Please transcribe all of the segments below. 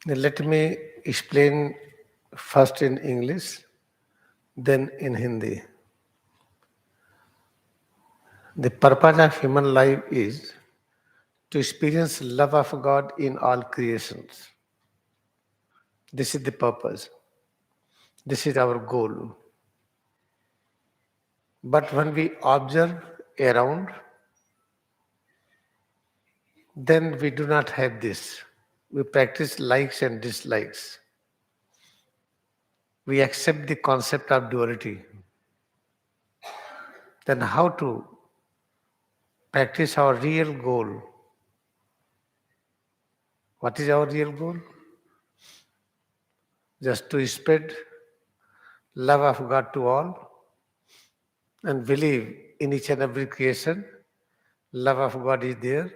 Now let me explain first in English, then in Hindi. The purpose of human life is to experience love of God in all creations. This is the purpose. This is our goal. But when we observe around, then we do not have this. We practice likes and dislikes. We accept the concept of duality. Then how to practice our real goal? What is our real goal? Just to spread love of God to all and believe in each and every creation. Love of God is there.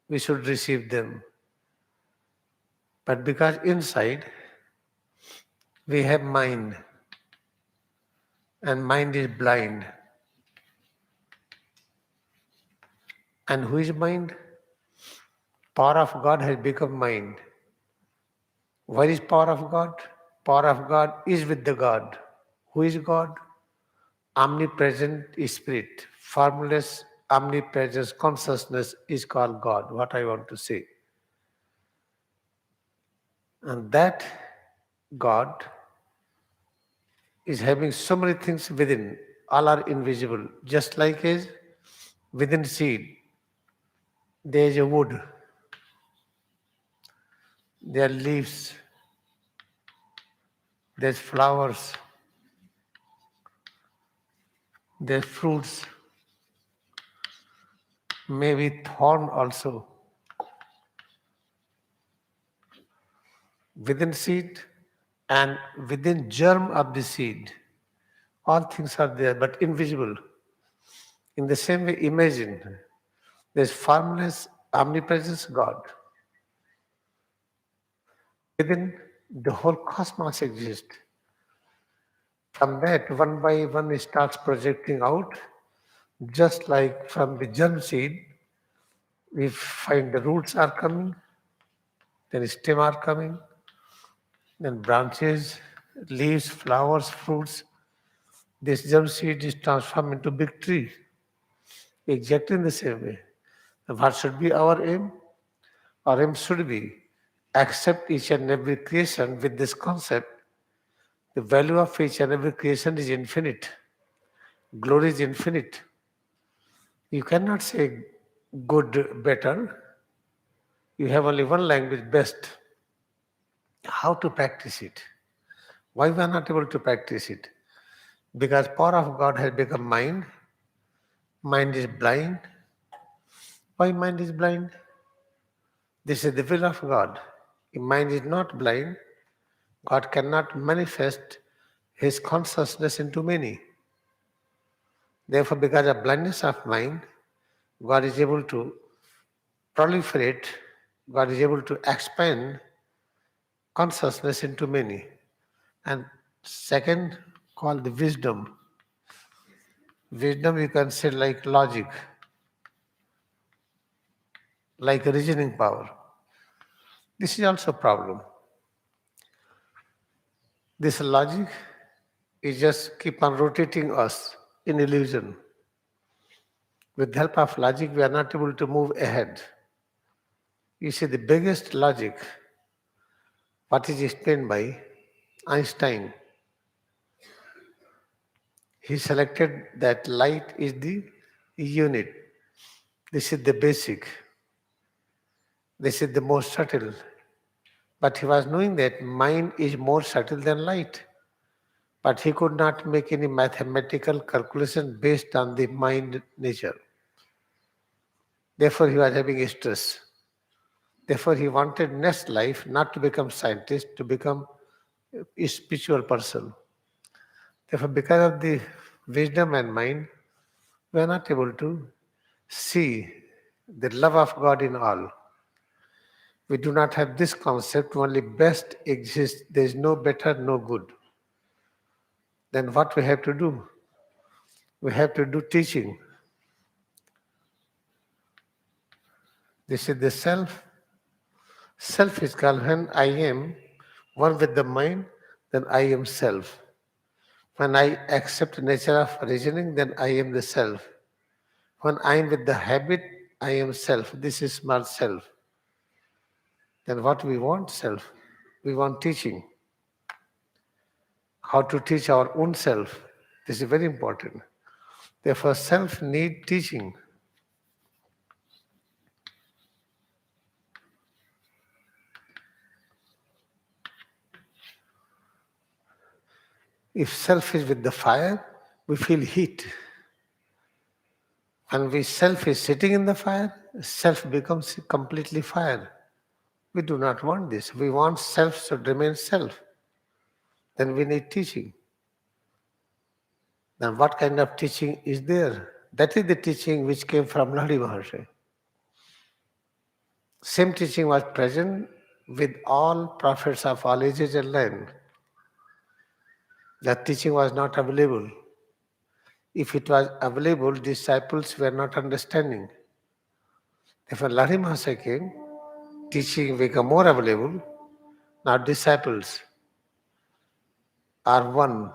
We should receive them. But because inside we have mind, and mind is blind. And who is mind? Power of God has become mind. Where is power of God? Power of God is with the God. Who is God? Omnipresent Spirit. Formless, omnipresent consciousness is called God, what I want to say. And that God is having so many things within. All are invisible. Just like as within seed, there is a wood, there are leaves, there's flowers, there's fruits, maybe thorn also. Within seed and within germ of the seed, all things are there but invisible. In the same way, imagine there's formless, omnipresence God. Within the whole cosmos exists. From that, one by one, it starts projecting out, just like from the germ seed, we find the roots are coming, then stem are coming, then branches, leaves, flowers, fruits. This germ seed is transformed into big tree. Exactly in the same way. What should be our aim? Our aim should be accept each and every creation with this concept. The value of each and every creation is infinite. Glory is infinite. You cannot say good, better. You have only one language, best. How to practice it? Why we are not able to practice it? Because power of God has become mind. Mind is blind. Why mind is blind? This is the will of God. If mind is not blind, God cannot manifest His consciousness into many. Therefore, because of blindness of mind, God is able to proliferate, God is able to expand consciousness into many. And second, called the wisdom. Wisdom you can say like logic, like reasoning power. This is also a problem. This logic is just keep on rotating us in illusion. With the help of logic, we are not able to move ahead. You see, the biggest logic, what is explained by Einstein, he selected that light is the unit. This is the basic. This is the most subtle. But he was knowing that mind is more subtle than light. But he could not make any mathematical calculation based on the mind nature. Therefore, he was having stress. Therefore, he wanted next life not to become scientist, to become a spiritual person. Therefore, because of the wisdom and mind, we are not able to see the love of God in all. We do not have this concept, only best exists, there is no better, no good. Then what we have to do? We have to do teaching. This is the self. Self is called when I am one with the mind, then I am self. When I accept the nature of reasoning, then I am the self. When I am with the habit, I am self. This is small self. Then what we want? Self. We want teaching. How to teach our own self. This is very important. Therefore, self need teaching. If self is with the fire, we feel heat. When we self is sitting in the fire, self becomes completely fire. We do not want this. We want self to remain self. Then we need teaching. Then what kind of teaching is there? That is the teaching which came from Lahiri Maharshi. Same teaching was present with all prophets of all ages and land. That teaching was not available. If it was available, disciples were not understanding. Therefore, Lahiri Maharshi came, teaching became more available. Now disciples are one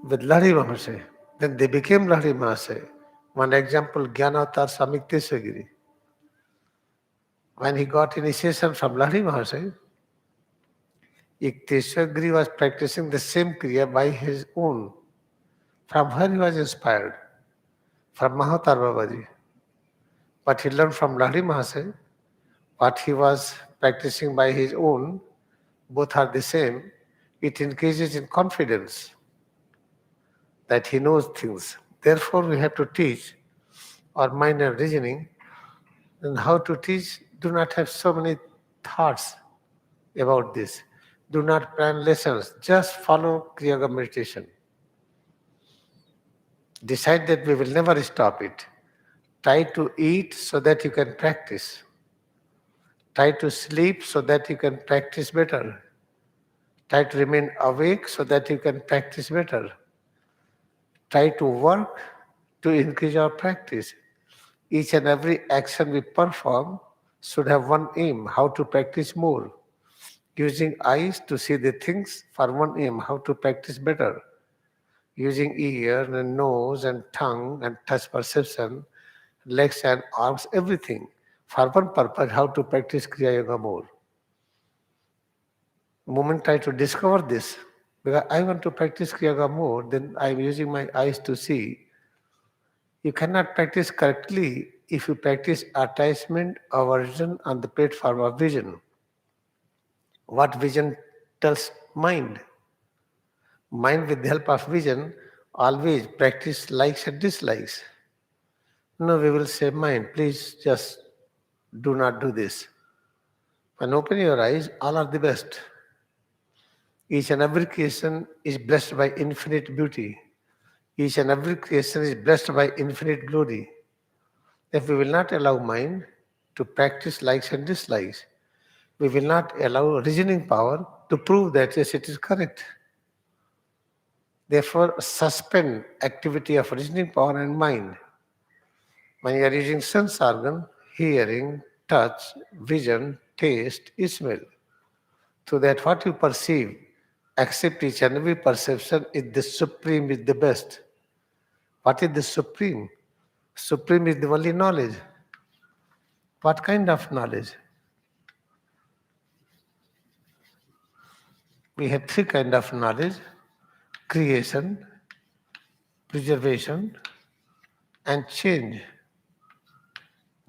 with Lahiri Maharshi. Then they became Lahiri Maharshi. One example, Jnanavatar Swami Yukteswar. When he got initiation from Lahiri Maharshi, Yukteswar was practicing the same Kriya by his own. From her he was inspired, from Mahatar Babaji. But he learned from Lahiri Maharshi what he was practicing by his own, both are the same. It increases in confidence that he knows things. Therefore, we have to teach our mind and reasoning. And how to teach, do not have so many thoughts about this. Do not plan lessons. Just follow Kriyayoga meditation. Decide that we will never stop it. Try to eat so that you can practice. Try to sleep so that you can practice better. Try to remain awake so that you can practice better. Try to work to increase our practice. Each and every action we perform should have one aim, how to practice more. Using eyes to see the things for one aim, how to practice better. Using ear and nose and tongue and touch perception, legs and arms, everything for one purpose, how to practice Kriya Yoga more. The moment I try to discover this, because I want to practice Kriya Yoga more, then I am using my eyes to see. You cannot practice correctly if you practice attachment, aversion on the platform of vision. What vision tells mind? Mind with the help of vision always practice likes and dislikes. No, we will say, mind, please just do not do this. When open your eyes, all are the best. Each and every creation is blessed by infinite beauty. Each and every creation is blessed by infinite glory. If we will not allow mind to practice likes and dislikes, we will not allow reasoning power to prove that yes, it is correct. Therefore, suspend activity of reasoning power and mind. When you are using sense organ, hearing, touch, vision, taste, smell, so that what you perceive, accept each and every perception is the supreme, is the best. What is the supreme? Supreme is the only knowledge. What kind of knowledge? We have three kinds of knowledge: creation, preservation, and change,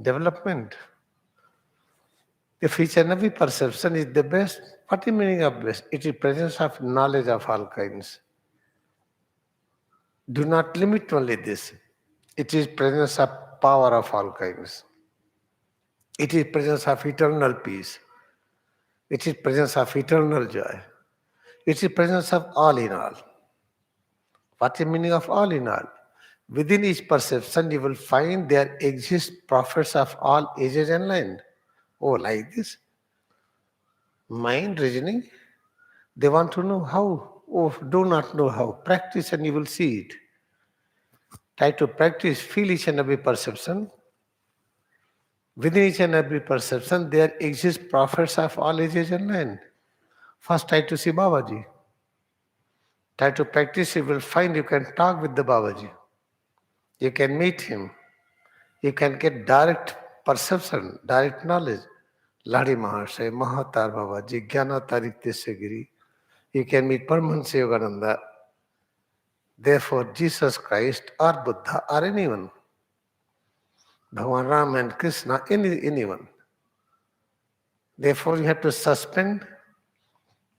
development. If each and every perception is the best, what is the meaning of best? It is presence of knowledge of all kinds. Do not limit only this. It is presence of power of all kinds. It is presence of eternal peace. It is presence of eternal joy. It is presence of all in all. What is the meaning of all in all? Within each perception, you will find there exist prophets of all ages and land. Oh, like this? Mind, reasoning, they want to know how. Oh, do not know how. Practice and you will see it. Try to practice, feel each and every perception. Within each and every perception, there exist prophets of all ages and land. First, try to see Babaji. Try to practice, you will find you can talk with the Babaji. You can meet him. You can get direct perception, direct knowledge. Ladi Maharshai, Mahatar Babaji, Jnana Tarik Giri. You can meet Paramahansa Yogananda. Therefore, Jesus Christ or Buddha or anyone, Bhagavan Ram and Krishna, anyone. Therefore, you have to suspend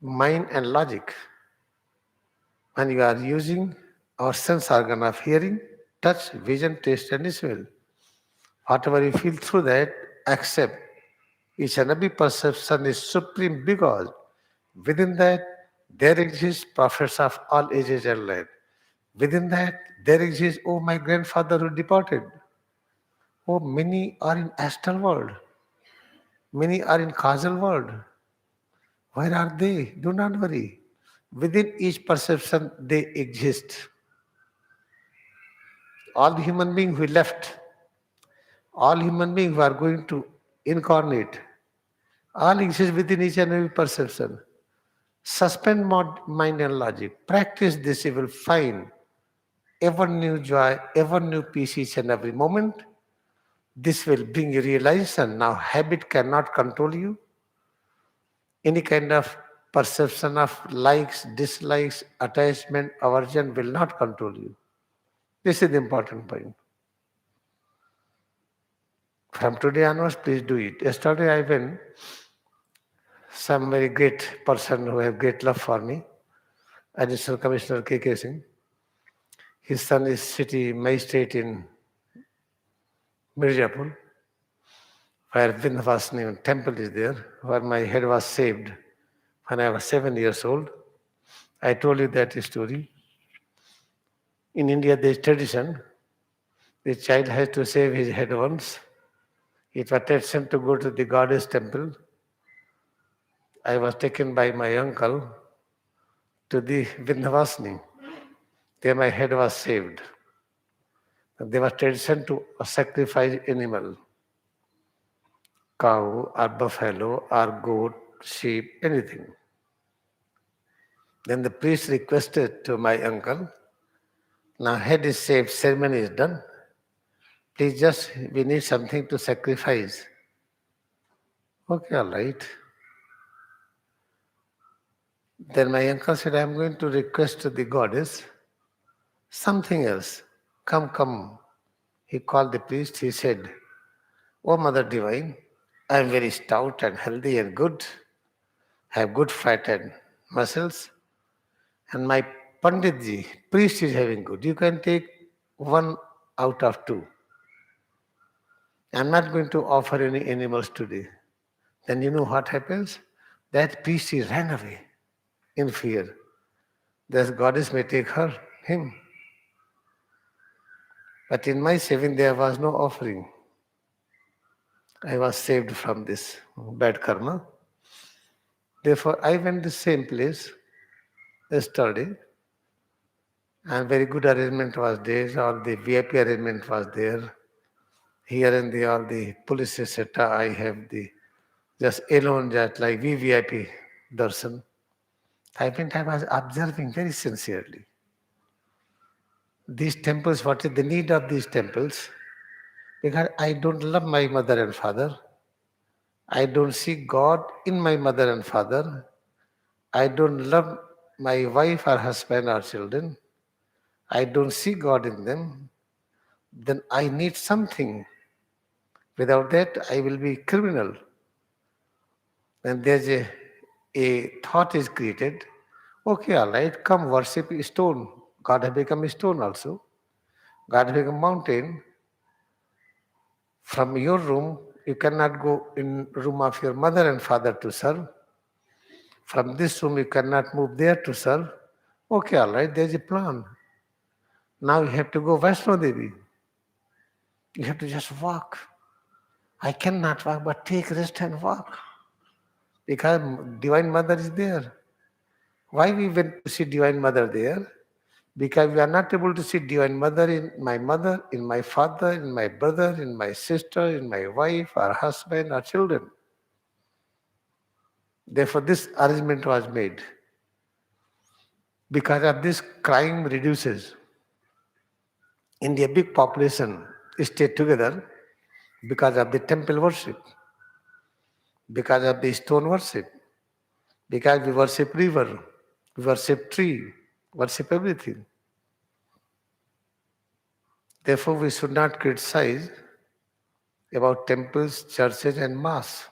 mind and logic. When you are using our sense organ of hearing, touch, vision, taste, and smell, whatever you feel through that, accept. Each and every perception is supreme because within that there exist prophets of all ages and land. Within that there exists, oh, my grandfather who departed. Oh, many are in astral world. Many are in causal world. Where are they? Do not worry. Within each perception they exist. All the human beings who left, all human beings who are going to incarnate, all exist within each and every perception. Suspend mind and logic. Practice this, you will find ever new joy, ever new peace each and every moment. This will bring you realization. Now habit cannot control you. Any kind of perception of likes, dislikes, attachment, aversion will not control you. This is the important point. From today onwards, please do it. Yesterday I went, some very great person who have great love for me, Additional Commissioner K.K. Singh. His son is city magistrate in Mirzapur, where Vindhyavasini temple is there, where my head was saved when I was 7 years old. I told you that story. In India, there is tradition. The child has to save his head once. It was tradition to go to the goddess temple. I was taken by my uncle to the Vindhyavasini. There my head was saved. There was tradition to sacrifice animal, cow or buffalo or goat, sheep, anything. Then the priest requested to my uncle, now head is saved, ceremony is done. Please we need something to sacrifice. Okay, all right. Then my uncle said, I am going to request to the goddess something else. Come. He called the priest, he said, Oh Mother Divine, I am very stout and healthy and good, have good fat and muscles, and my Panditji, priest is having good. You can take 1 out of 2. I am not going to offer any animals today. Then you know what happens? That priest ran away in fear. The goddess may take him. But in my saving there was no offering. I was saved from this bad karma. Therefore, I went to the same place yesterday, and very good arrangement was there. All the VIP arrangement was there. Here and there, all the police, etc. I have the just alone, just like VVIP darshan. I was observing very sincerely. These temples, what is the need of these temples? Because I don't love my mother and father. I don't see God in my mother and father. I don't love my wife or husband or children. I don't see God in them. Then I need something. Without that, I will be criminal. Then there's a thought is created. Okay, all right, come worship a stone. God has become a stone also. God has become a mountain. From your room, you cannot go in room of your mother and father to serve. From this room, you cannot move there to serve. Okay, all right, there's a plan. Now you have to go Vaishno Devi. You have to just walk. I cannot walk, but take rest and walk. Because Divine Mother is there. Why we went to see Divine Mother there? Because we are not able to see Divine Mother, in my father, in my brother, in my sister, in my wife, our husband, our children. Therefore, this arrangement was made. Because of this, crime reduces. India, big population stay together because of the temple worship, because of the stone worship, because we worship river, we worship tree, worship everything. Therefore, we should not criticize about temples, churches, and mass.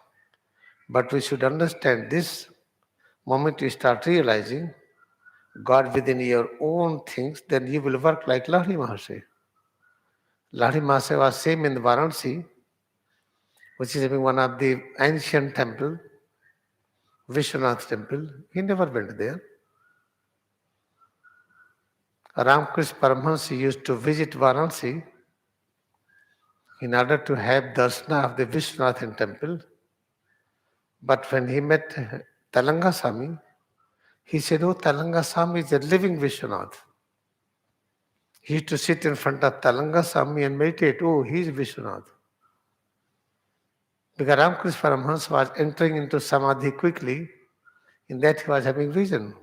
But we should understand this moment you start realizing God within your own things, then you will work like Lahiri Mahasaya. Lahiri Mahasaya was same in Varanasi, which is one of the ancient temple, Vishwanath temple. He never went there. Ramakrishna Paramahansa used to visit Varanasi in order to have darsana of the Vishwanathan temple. But when he met Talanga Swami, he said, "Oh, Talanga Swami is a living Vishwanath." He used to sit in front of Talanga Swami and meditate. Oh, he is Vishwanath. Because Ramakrishna Paramahansa was entering into samadhi quickly, in that he was having vision.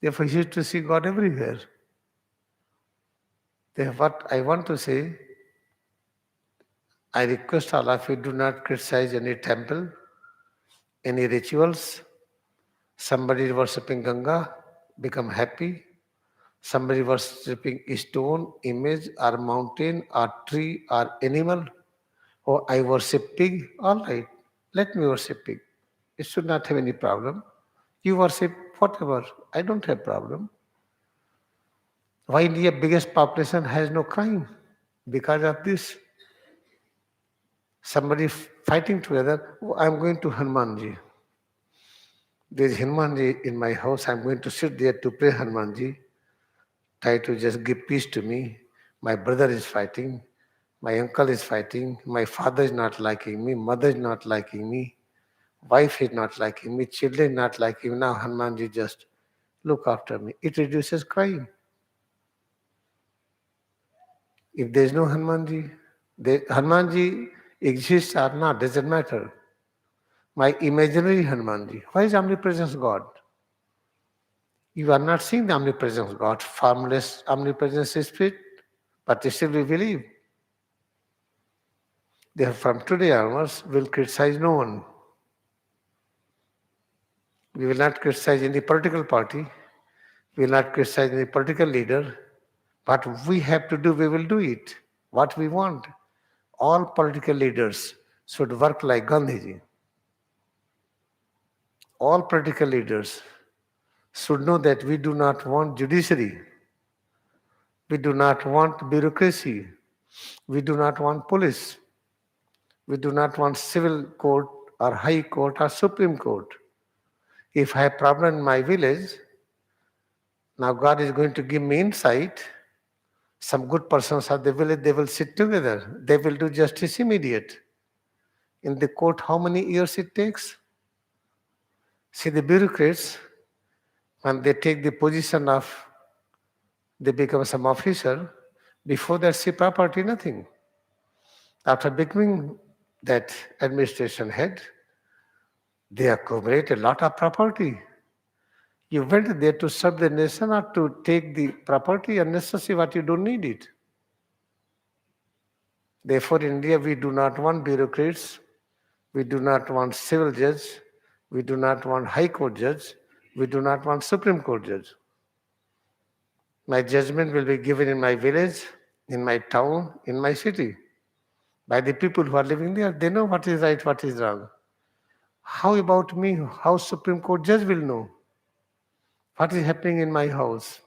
Therefore, he used to see God everywhere. Therefore, what I want to say, I request all of you, do not criticize any temple, any rituals. Somebody is worshipping Ganga, become happy. Somebody worshipping stone, image, or mountain, or tree, or animal. Oh, I worship pig. All right, let me worship pig. It should not have any problem. You worship whatever. I don't have problem. Why India biggest population has no crime? Because of this. Somebody fighting together. Oh, I'm going to Hanumanji. There is Hanumanji in my house. I'm going to sit there to pray Hanumanji. Try to just give peace to me. My brother is fighting. My uncle is fighting. My father is not liking me. Mother is not liking me. Wife is not liking me. Children not liking me. Now Hanumanji just look after me. It reduces crime. If there is no Hanumanji, Hanumanji exists or not, doesn't matter. My imaginary Hanumanji. Why is omnipresence God? You are not seeing the omnipresence of God, formless omnipresence is spirit, but still we believe. Therefore, from today onwards, we will criticize no one. We will not criticize any political party. We will not criticize any political leader. What we have to do, we will do it. What we want. All political leaders should work like Gandhiji. All political leaders should know that we do not want judiciary. We do not want bureaucracy. We do not want police. We do not want civil court or high court or supreme court. If I have problem in my village, now God is going to give me insight. Some good persons of the village, they will sit together. They will do justice immediate. In the court, how many years it takes? See, the bureaucrats, when they take the position of, they become some officer, before that see property, nothing. After becoming that administration head, they accumulate a lot of property. You went there to serve the nation or to take the property unnecessary what you don't need it. Therefore, in India, we do not want bureaucrats, we do not want civil judge, we do not want high court judge, we do not want Supreme Court judge. My judgment will be given in my village, in my town, in my city. By the people who are living there, they know what is right, what is wrong. How about me? How Supreme Court judge will know what is happening in my house?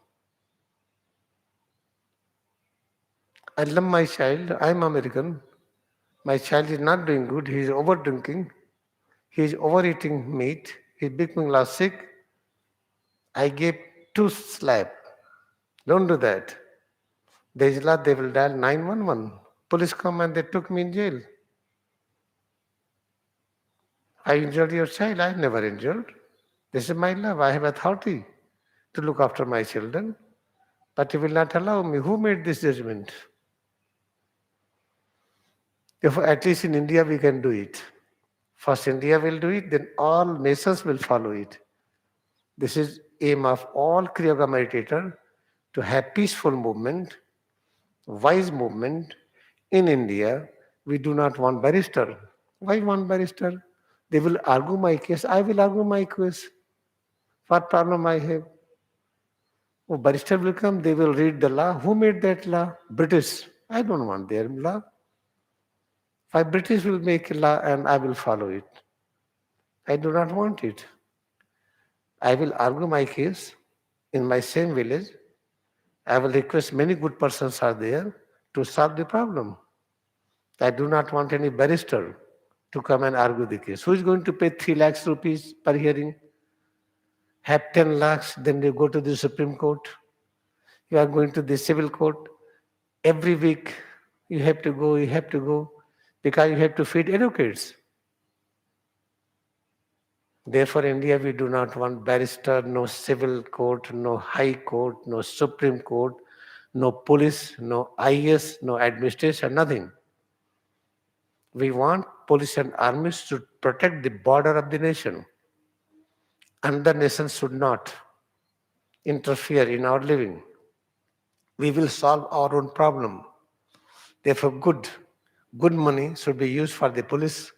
I love my child. I am American. My child is not doing good. He is over drinking. He is overeating meat. He is becoming last sick. I gave 2 slap. Don't do that. There is law, they will dial 911. Police come and they took me in jail. I injured your child. I never injured. This is my love. I have authority to look after my children. But you will not allow me. Who made this judgment? Therefore, at least in India we can do it. First India will do it, then all nations will follow it. This is aim of all Kriyayoga meditator, to have peaceful movement, wise movement. In India, we do not want barrister. Why want barrister? They will argue my case. I will argue my case. What problem I have? Oh, barrister will come. They will read the law. Who made that law? British. I don't want their law. Why British will make a law and I will follow it? I do not want it. I will argue my case in my same village. I will request many good persons are there to solve the problem. I do not want any barrister to come and argue the case. Who is going to pay 3 lakhs rupees per hearing? Have 10 lakhs, then you go to the Supreme Court. You are going to the civil court. Every week you have to go, because you have to feed advocates. Therefore, India, we do not want barrister, no civil court, no high court, no Supreme Court, no police, no IS, no administration, nothing. We want police and armies to protect the border of the nation. And the nation should not interfere in our living. We will solve our own problem. Therefore, good money should be used for the police.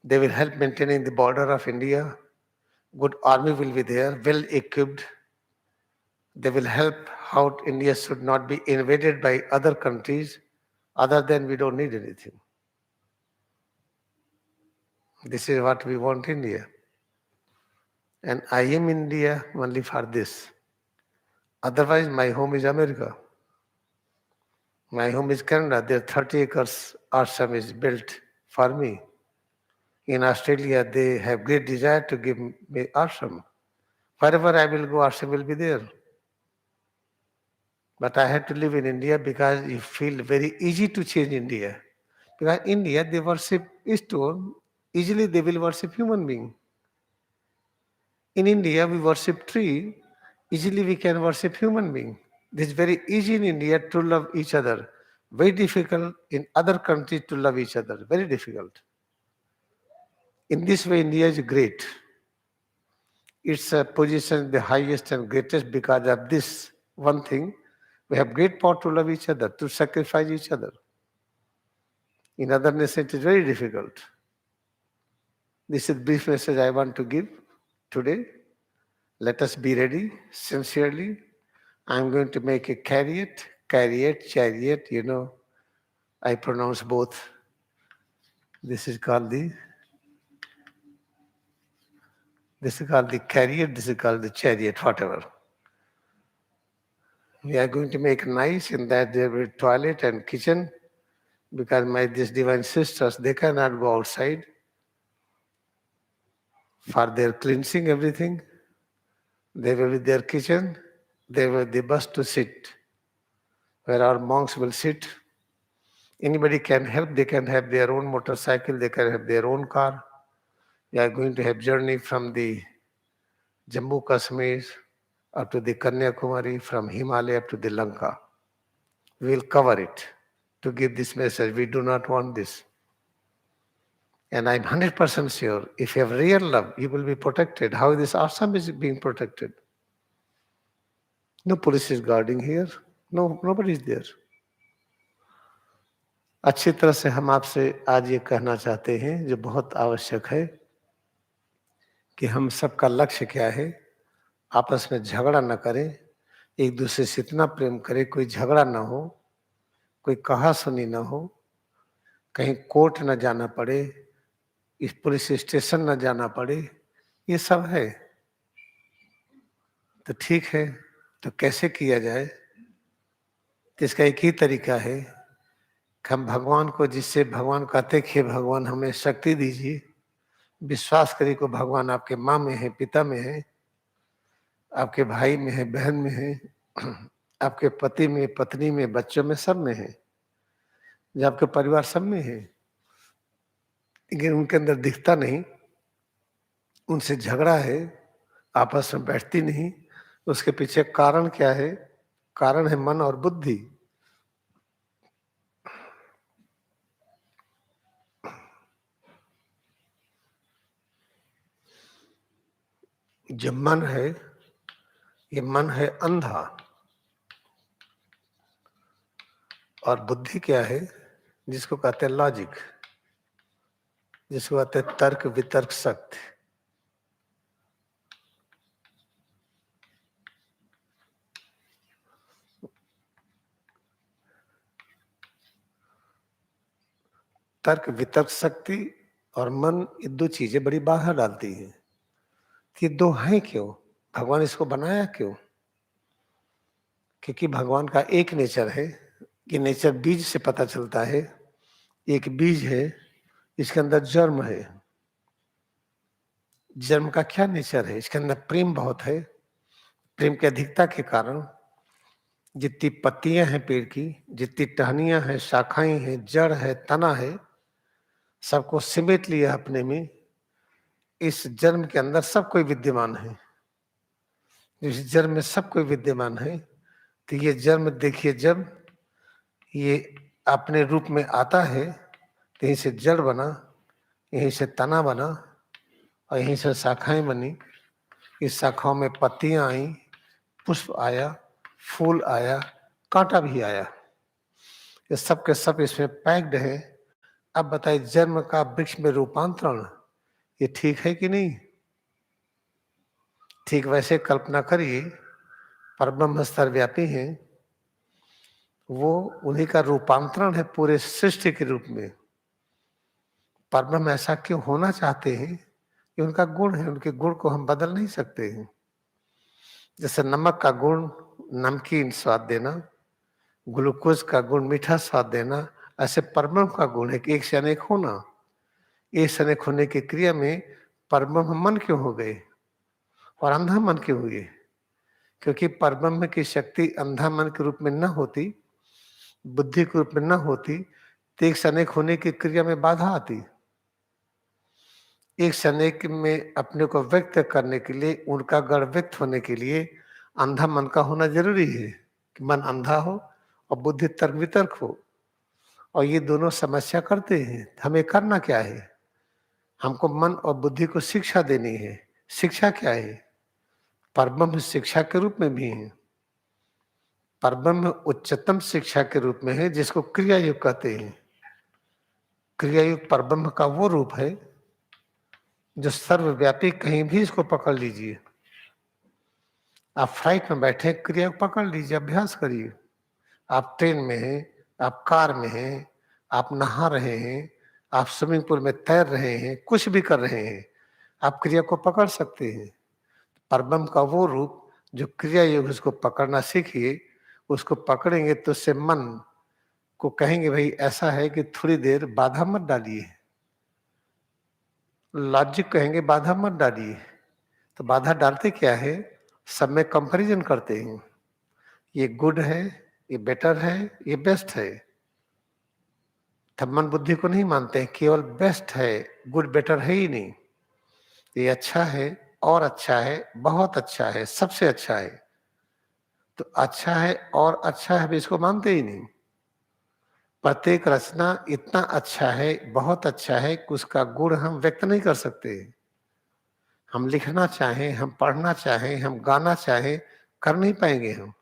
They will help maintaining the border of India. Good army will be there, well equipped. They will help how India should not be invaded by other countries. Other than we don't need anything. This is what we want India. And I am India only for this. Otherwise, my home is America. My home is Canada. There 30 acres ashram is built for me. In Australia, they have great desire to give me ashram. Wherever I will go, ashram will be there. But I had to live in India because it feel very easy to change India. Because India, they worship stone. Easily they will worship human being. In India, we worship tree. Easily we can worship human being. This is very easy in India to love each other. Very difficult in other countries to love each other. Very difficult. In this way, India is great. Its position the highest and greatest because of this one thing. We have great power to love each other, to sacrifice each other. In other nations, it is very difficult. This is the brief message I want to give today. Let us be ready, sincerely. I am going to make a chariot, chariot, I pronounce both. This is called the chariot, this is called the chariot, whatever. We are going to make nice in that there will be toilet and kitchen, because these divine sisters, they cannot go outside for their cleansing, everything. They will be their kitchen, they will be the bus to sit, where our monks will sit. Anybody can help, they can have their own motorcycle, they can have their own car. We are going to have journey from the Jammu Kashmir up to the Kanyakumari, from Himalaya up to the Lanka. We will cover it to give this message. We do not want this. And I'm 100% sure, if you have real love, you will be protected. How this ashram is being protected? No police is guarding here. No, nobody is there. अच्छी तरह से हम आपसे आज ये कहना चाहते हैं, जो बहुत आवश्यक है, कि हम सबका लक्ष्य क्या है। आपस में झगड़ा न करें, एक दूसरे से इतना प्रेम करें, कोई झगड़ा ना हो, कोई कहासुनी ना हो, कहीं कोर्ट न जाना पड़े, इस पुलिस स्टेशन न जाना पड़े, ये सब है। तो ठीक है, तो कैसे किया जाए? तो इसका एक ही तरीका है कि हम भगवान को, जिससे भगवान कहते कि भगवान हमें शक्ति दीजिए, विश्वास करिए को भगवान आपके माँ में है, पिता में है, आपके भाई में है, बहन में है, आपके पति में, पत्नी में, बच्चों में, सब में है, जो आपके परिवार सब में है, लेकिन उनके अंदर दिखता नहीं, उनसे झगड़ा है, आपस में बैठती नहीं। उसके पीछे कारण क्या है? कारण है मन और बुद्धि। जो मन है, ये मन है अंधा, और बुद्धि क्या है, जिसको कहते हैं लॉजिक, जिसको कहते हैं तर्क वितर्क शक्ति। तर्क वितर्क शक्ति और मन, ये दो चीजें बड़ी बाधा डालती हैं कि दो हैं क्यों, भगवान इसको बनाया क्यों। क्योंकि भगवान का एक नेचर है, ये नेचर बीज से पता चलता है। एक बीज है, इसके अंदर जन्म है। जन्म का क्या नेचर है, इसके अंदर प्रेम बहुत है। प्रेम की अधिकता के कारण जितनी पत्तियां हैं पेड़ की, जितनी टहनियां हैं, शाखाएं हैं, जड़ है, तना है, सबको सिमेट लिया अपने में। इस जन्म के अंदर सब कोई विद्यमान है। इस जन्म में सब कोई विद्यमान है। तो ये जन्म देखिए, जब ये अपने रूप में आता है तो यहीं से जड़ बना, यहीं से तना बना, और यहीं से शाखाएं बनी। इस शाखाओं में पत्तियां आई, पुष्प आया, फूल आया, कांटा भी आया। ये सब के सब इसमें पैक्ड है। अब बताइए, जन्म का वृक्ष में रूपांतरण, ये ठीक है कि नहीं। ठीक वैसे कल्पना करिए, परब्रह्म सर्वव्यापी हैं, वो उन्हीं का रूपांतरण है पूरे सृष्टि के रूप में। परब्रह्म ऐसा क्यों होना चाहते हैं, ये उनका गुण है, उनके गुण को हम बदल नहीं सकते हैं। जैसे नमक का गुण नमकीन स्वाद देना, ग्लूकोज का गुण मीठा स्वाद देना, ऐसे परब्रह्म का गुण है कि एक से अनेक होना। एक से अनेक होने की क्रिया में परब्रह्म मन क्यों हो गए और अंधा मन क्यों हुए। क्योंकि परब्रह्म की शक्ति अंधा मन के रूप में न होती, बुद्धि के रूप में न होती, तो एक से अनेक होने की क्रिया में बाधा आती। एक से अनेक में अपने को व्यक्त करने के लिए, उनका गढ़ व्यक्त होने के लिए अंधा मन का होना जरूरी है कि मन अंधा हो और बुद्धि तर्क वितर्क हो। और ये दोनों समस्या करते हैं। हमें करना क्या है, हमको मन और बुद्धि को शिक्षा देनी है। शिक्षा क्या है, परब्रह्म शिक्षा के रूप में भी है। परब्रह्म उच्चतम शिक्षा के रूप में है, जिसको क्रिया युग कहते हैं। क्रिया युग परब्रह्म का वो रूप है जो सर्वव्यापी, कहीं भी इसको पकड़ लीजिए। आप फ्लाइट में बैठे, क्रिया पकड़ लीजिए, अभ्यास करिए। आप ट्रेन में हैं, आप कार में हैं, आप नहा रहे हैं, आप स्विमिंग पूल में तैर रहे हैं, कुछ भी कर रहे हैं, आप क्रिया को पकड़ सकते हैं। परब्रह्म का वो रूप जो क्रिया योग, उसको पकड़ना सीखिए। उसको पकड़ेंगे तो उससे मन को कहेंगे, भाई ऐसा है कि थोड़ी देर बाधा मत डालिए। लॉजिक कहेंगे बाधा मत डालिए। तो बाधा डालते क्या है, सब में कंपैरिजन करते हैं। ये गुड है, ये बेटर है, ये बेस्ट है। तब मन बुद्धि को नहीं मानते हैं, केवल बेस्ट है, गुड बेटर है ही नहीं। ये अच्छा है, और अच्छा है, बहुत अच्छा है, सबसे अच्छा है। तो अच्छा है और अच्छा है, इसको मानते ही नहीं। प्रत्येक रचना इतना अच्छा है, बहुत अच्छा है कि उसका गुण हम व्यक्त नहीं कर सकते। हम लिखना चाहें, हम पढ़ना चाहें, हम गाना चाहें, कर नहीं पाएंगे हम।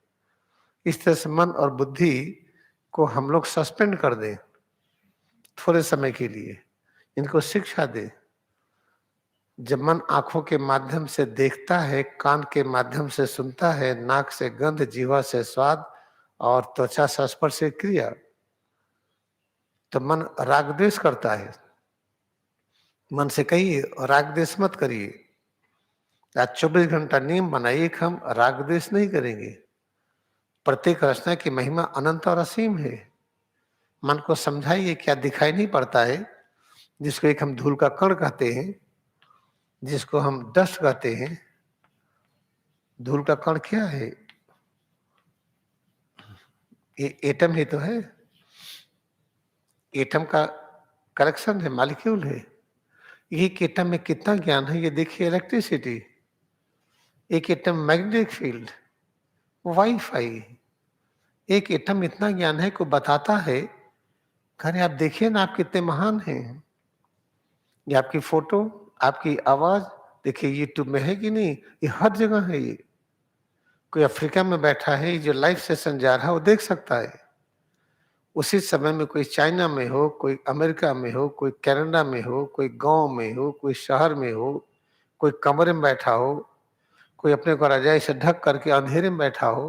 इस तरह से मन और बुद्धि को हम लोग सस्पेंड कर दें थोड़े समय के लिए, इनको शिक्षा दें। जब मन आंखों के माध्यम से देखता है, कान के माध्यम से सुनता है, नाक से गंध, जीवा से स्वाद और त्वचा से स्पर्श से क्रिया, तो मन राग द्वेष करता है। मन से कहिए राग द्वेष मत करिए। आज 24 घंटा नियम बनाइए कि हम राग द्वेष नहीं करेंगे। प्रत्येक रचना की महिमा अनंत और असीम है। मन को समझाइए क्या दिखाई नहीं पड़ता है, जिसको एक हम धूल का कण कहते हैं, जिसको हम डस्ट कहते हैं। धूल का कण क्या है, ये एटम ही तो है। एटम का कलेक्शन है, मॉलिक्यूल है। एक एटम में कितना ज्ञान है, ये देखिए। इलेक्ट्रिसिटी, एक एटम मैग्नेटिक फील्ड, वाईफाई, एक एटम इतना ज्ञान है को बताता है, अरे आप देखिए ना आप कितने महान हैं। ये आपकी फोटो, आपकी आवाज देखिए यूट्यूब में है कि नहीं, ये हर जगह है। ये कोई अफ्रीका में बैठा है, ये जो लाइव सेशन जा रहा है वो देख सकता है। उसी समय में कोई चाइना में हो, कोई अमेरिका में हो, कोई कनाडा में हो, कोई गांव में हो, कोई शहर में हो, कोई कमरे में बैठा हो, कोई अपने को रजाई से ढक करके अंधेरे में बैठा हो,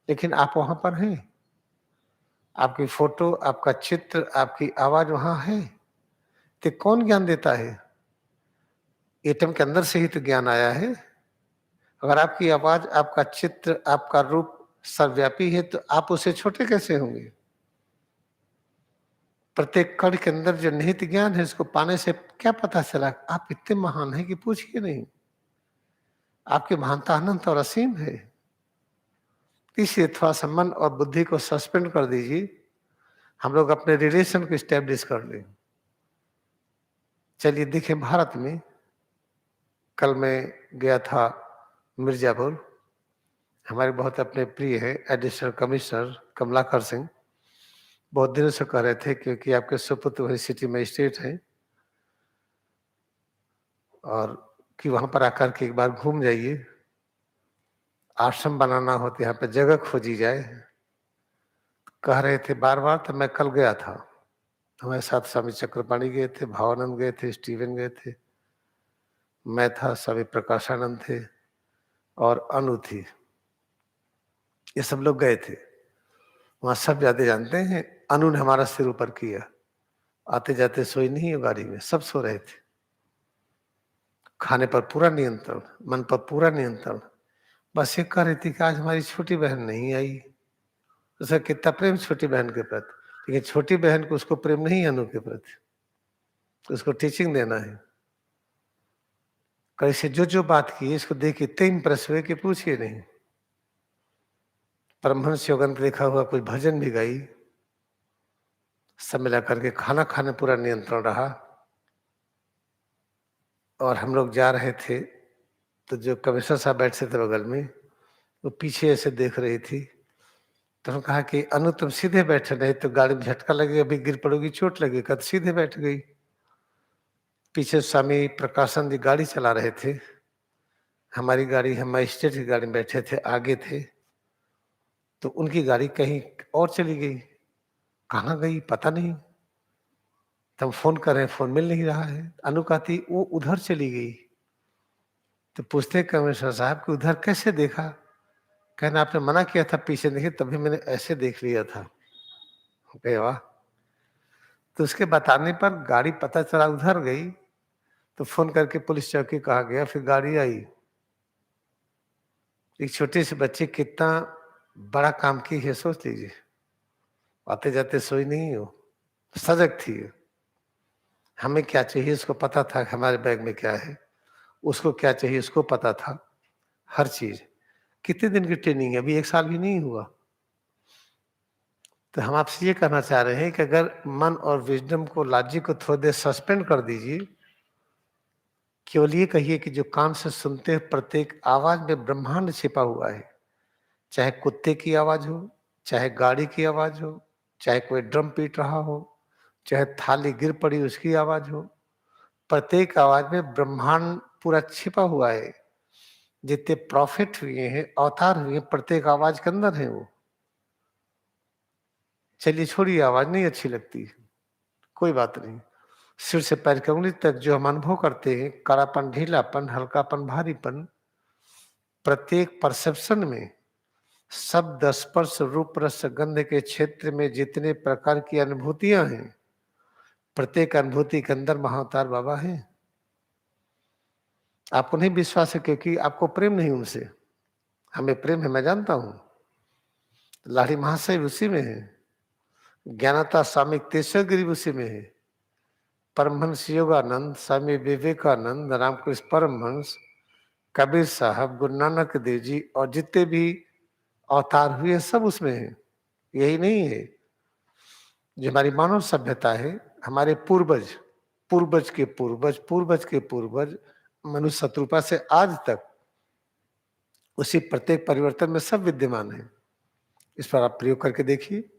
लेकिन आप वहां पर हैं। आपकी फोटो, आपका चित्र, आपकी आवाज वहां है। तो कौन ज्ञान देता है? एटम के अंदर से ही तो ज्ञान आया है। अगर आपकी आवाज, आपका चित्र, आपका रूप सर्वव्यापी है तो आप उसे छोटे कैसे होंगे? प्रत्येक कण के अंदर जो निहित ज्ञान है उसको पाने से क्या पता चला आप इतने महान हैं कि पूछिए नहीं। आपकी महानता अनंत और असीम है। इसलिए थोड़ा सा मन और बुद्धि को सस्पेंड कर दीजिए। हम लोग अपने रिलेशन को स्टैब्लिश कर लें। चलिए देखें, भारत में कल मैं गया था मिर्जापुर। हमारे बहुत अपने प्रिय है एडिशनल कमिश्नर कमलाकर सिंह, बहुत दिनों से कह रहे थे क्योंकि आपके सुपुत्र वही सिटी मजिस्ट्रेट हैं और कि वहां पर आकर के एक बार घूम जाइए। आश्रम बनाना हो तो यहाँ पे जगह खोजी जाए। कह रहे थे बार बार, तो मैं कल गया था। हमारे साथ स्वामी चक्रपाणी गए थे, भावानंद गए थे, स्टीवन गए थे, मैं था, स्वामी प्रकाशानंद थे और अनु थी। ये सब लोग गए थे वहां। सब ज्यादा जानते हैं, अनु ने हमारा सिर ऊपर किया। आते जाते सोई नहीं है गाड़ी में, सब सो रहे थे। खाने पर पूरा नियंत्रण, मन पर पूरा नियंत्रण। बस ये कह रही थी कि आज हमारी छोटी बहन नहीं आई। उसका कितना प्रेम छोटी बहन के प्रति, लेकिन छोटी बहन को उसको प्रेम नहीं है अनु के प्रति। उसको टीचिंग देना है। कल से जो जो बात की इसको देख के इतने इंप्रेस हुए कि पूछिए नहीं। परमहंस योगन देखा हुआ कुछ भजन भी गाई। सब मिला करके खाना खाने पूरा नियंत्रण रहा। और हम लोग जा रहे थे तो जो कमिश्नर साहब बैठे थे बगल में, वो पीछे ऐसे देख रही थी। तो उन्होंने कहा कि अनु तुम सीधे बैठे, नहीं तो गाड़ी में झटका लगेगा, अभी गिर पड़ोगी, चोट लगेगा। तो सीधे बैठ गई। पीछे स्वामी प्रकाशन जी गाड़ी चला रहे थे। हमारी गाड़ी, हम मजिस्ट्रेट की गाड़ी में बैठे थे, आगे थे। तो उनकी गाड़ी कहीं और चली गई। कहाँ गई पता नहीं। तब फोन कर रहे हैं, फोन मिल नहीं रहा है। अनु कहती वो उधर चली गई। तो पूछते कमिश्नर साहब कि उधर कैसे देखा? कहना आपने मना किया था पीछे देखिए, तभी मैंने ऐसे देख लिया था। कहे वाह। तो उसके बताने पर गाड़ी पता चला उधर गई। तो फोन करके पुलिस चौकी कहा गया, फिर गाड़ी आई। एक छोटे से बच्चे कितना बड़ा काम की है सोच लीजिए। आते जाते सोई नहीं हो, सजग थी। हमें क्या चाहिए उसको पता था कि हमारे बैग में क्या है, उसको क्या चाहिए उसको पता था, हर चीज। कितने दिन की ट्रेनिंग है, अभी 1 साल भी नहीं हुआ। तो हम आपसे ये कहना चाह रहे हैं कि अगर मन और विजडम को, लॉजिक को थोड़ी देर सस्पेंड कर दीजिए। केवल ये कहिए कि जो कान से सुनते हैं प्रत्येक आवाज में ब्रह्मांड छिपा हुआ है। चाहे कुत्ते की आवाज हो, चाहे गाड़ी की आवाज हो, चाहे कोई ड्रम पीट रहा हो, चाहे थाली गिर पड़ी उसकी आवाज हो, प्रत्येक आवाज में ब्रह्मांड पूरा छिपा हुआ है। जितने प्रॉफिट हुए हैं, अवतार हुए हैं, प्रत्येक आवाज के अंदर है वो। चलिए छोड़िए, आवाज नहीं अच्छी लगती, कोई बात नहीं। सिर से पैर की उंगली तक जो हम अनुभव करते हैं, कड़ापन, ढीलापन, हल्कापन, भारीपन, प्रत्येक परसेप्शन में शब्द, स्पर्श, रूप, रस, गंध के क्षेत्र में जितने प्रकार की अनुभूतियां हैं, प्रत्येक अनुभूति के अंदर महाअवतार बाबा हैं। आपको नहीं विश्वास है क्योंकि आपको प्रेम नहीं उनसे। हमें प्रेम है, मैं जानता हूं। लाड़ी महाशय उसी में है, ज्ञानता स्वामी तेश्वर गिरी उसी में है, परमहंस योगानंद, स्वामी विवेकानंद, रामकृष्ण परमहंस, कबीर साहब, गुरु नानक देव जी और जितने भी अवतार हुए सब उसमें है। यही नहीं है जो हमारी मानव सभ्यता है, हमारे पूर्वज, पूर्वज के पूर्वज, पूर्वज के पूर्वज, मनुष्य शत्रुपा से आज तक उसी प्रत्येक परिवर्तन में सब विद्यमान है। इस पर आप प्रयोग करके देखिए।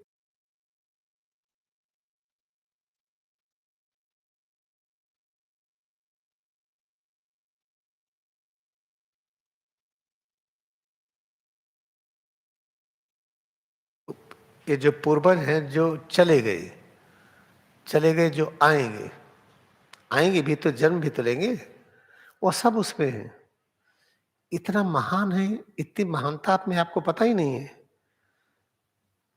ये जो पूर्वज हैं जो चले गए जो आएंगे, आएंगे भी तो जन्म भी तो लेंगे, वो सब उसमें है। इतना महान है, इतनी महानता आप में आपको पता ही नहीं है।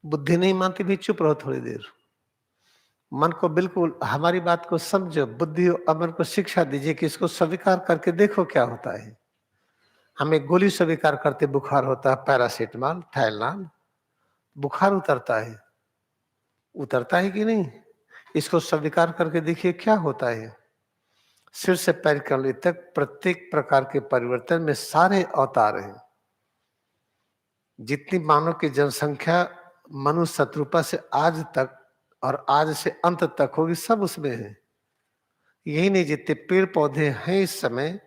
बुद्धि नहीं मानती भी चुप रहो थोड़ी देर, मन को बिल्कुल हमारी बात को समझो, बुद्धि और मन को शिक्षा दीजिए कि इसको स्वीकार करके देखो क्या होता है। हमें गोली स्वीकार करते बुखार होता है, पैरासीटामॉल, टाइलॉन, बुखार उतरता है कि नहीं? इसको स्वीकार करके देखिए क्या होता है। सिर से पैर कमर तक प्रत्येक प्रकार के परिवर्तन में सारे अवतार हैं। जितनी मानव की जनसंख्या मनुष्य शत्रुपा से आज तक और आज से अंत तक होगी, सब उसमें है। यही नहीं, जितने पेड़ पौधे हैं इस समय,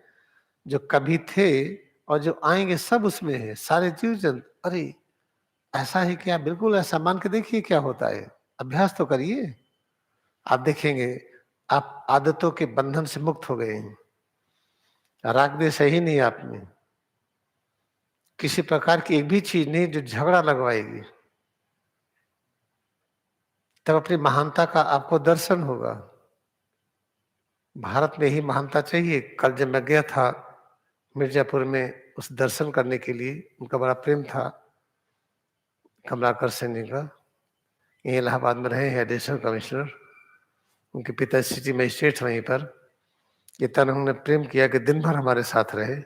जो कभी थे और जो आएंगे, सब उसमें है। सारे जीव जंतु, अरे ऐसा है क्या? बिल्कुल ऐसा मान के देखिए क्या होता है। अभ्यास तो करिए, आप देखेंगे आप आदतों के बंधन से मुक्त हो गए हैं। राग द्वेष है ही नहीं आप में, किसी प्रकार की एक भी चीज नहीं जो झगड़ा लगवाएगी। तब अपनी महानता का आपको दर्शन होगा। भारत में ही महानता चाहिए। कल जब मैं गया था मिर्जापुर में उस दर्शन करने के लिए, उनका बड़ा प्रेम था कमलाकर सेन जी का। ये इलाहाबाद में रहे हैं एडिशनल कमिश्नर, उनके पिता सिटी मजिस्ट्रेट वहीं पर। इतना उन्होंने प्रेम किया कि दिन भर हमारे साथ रहे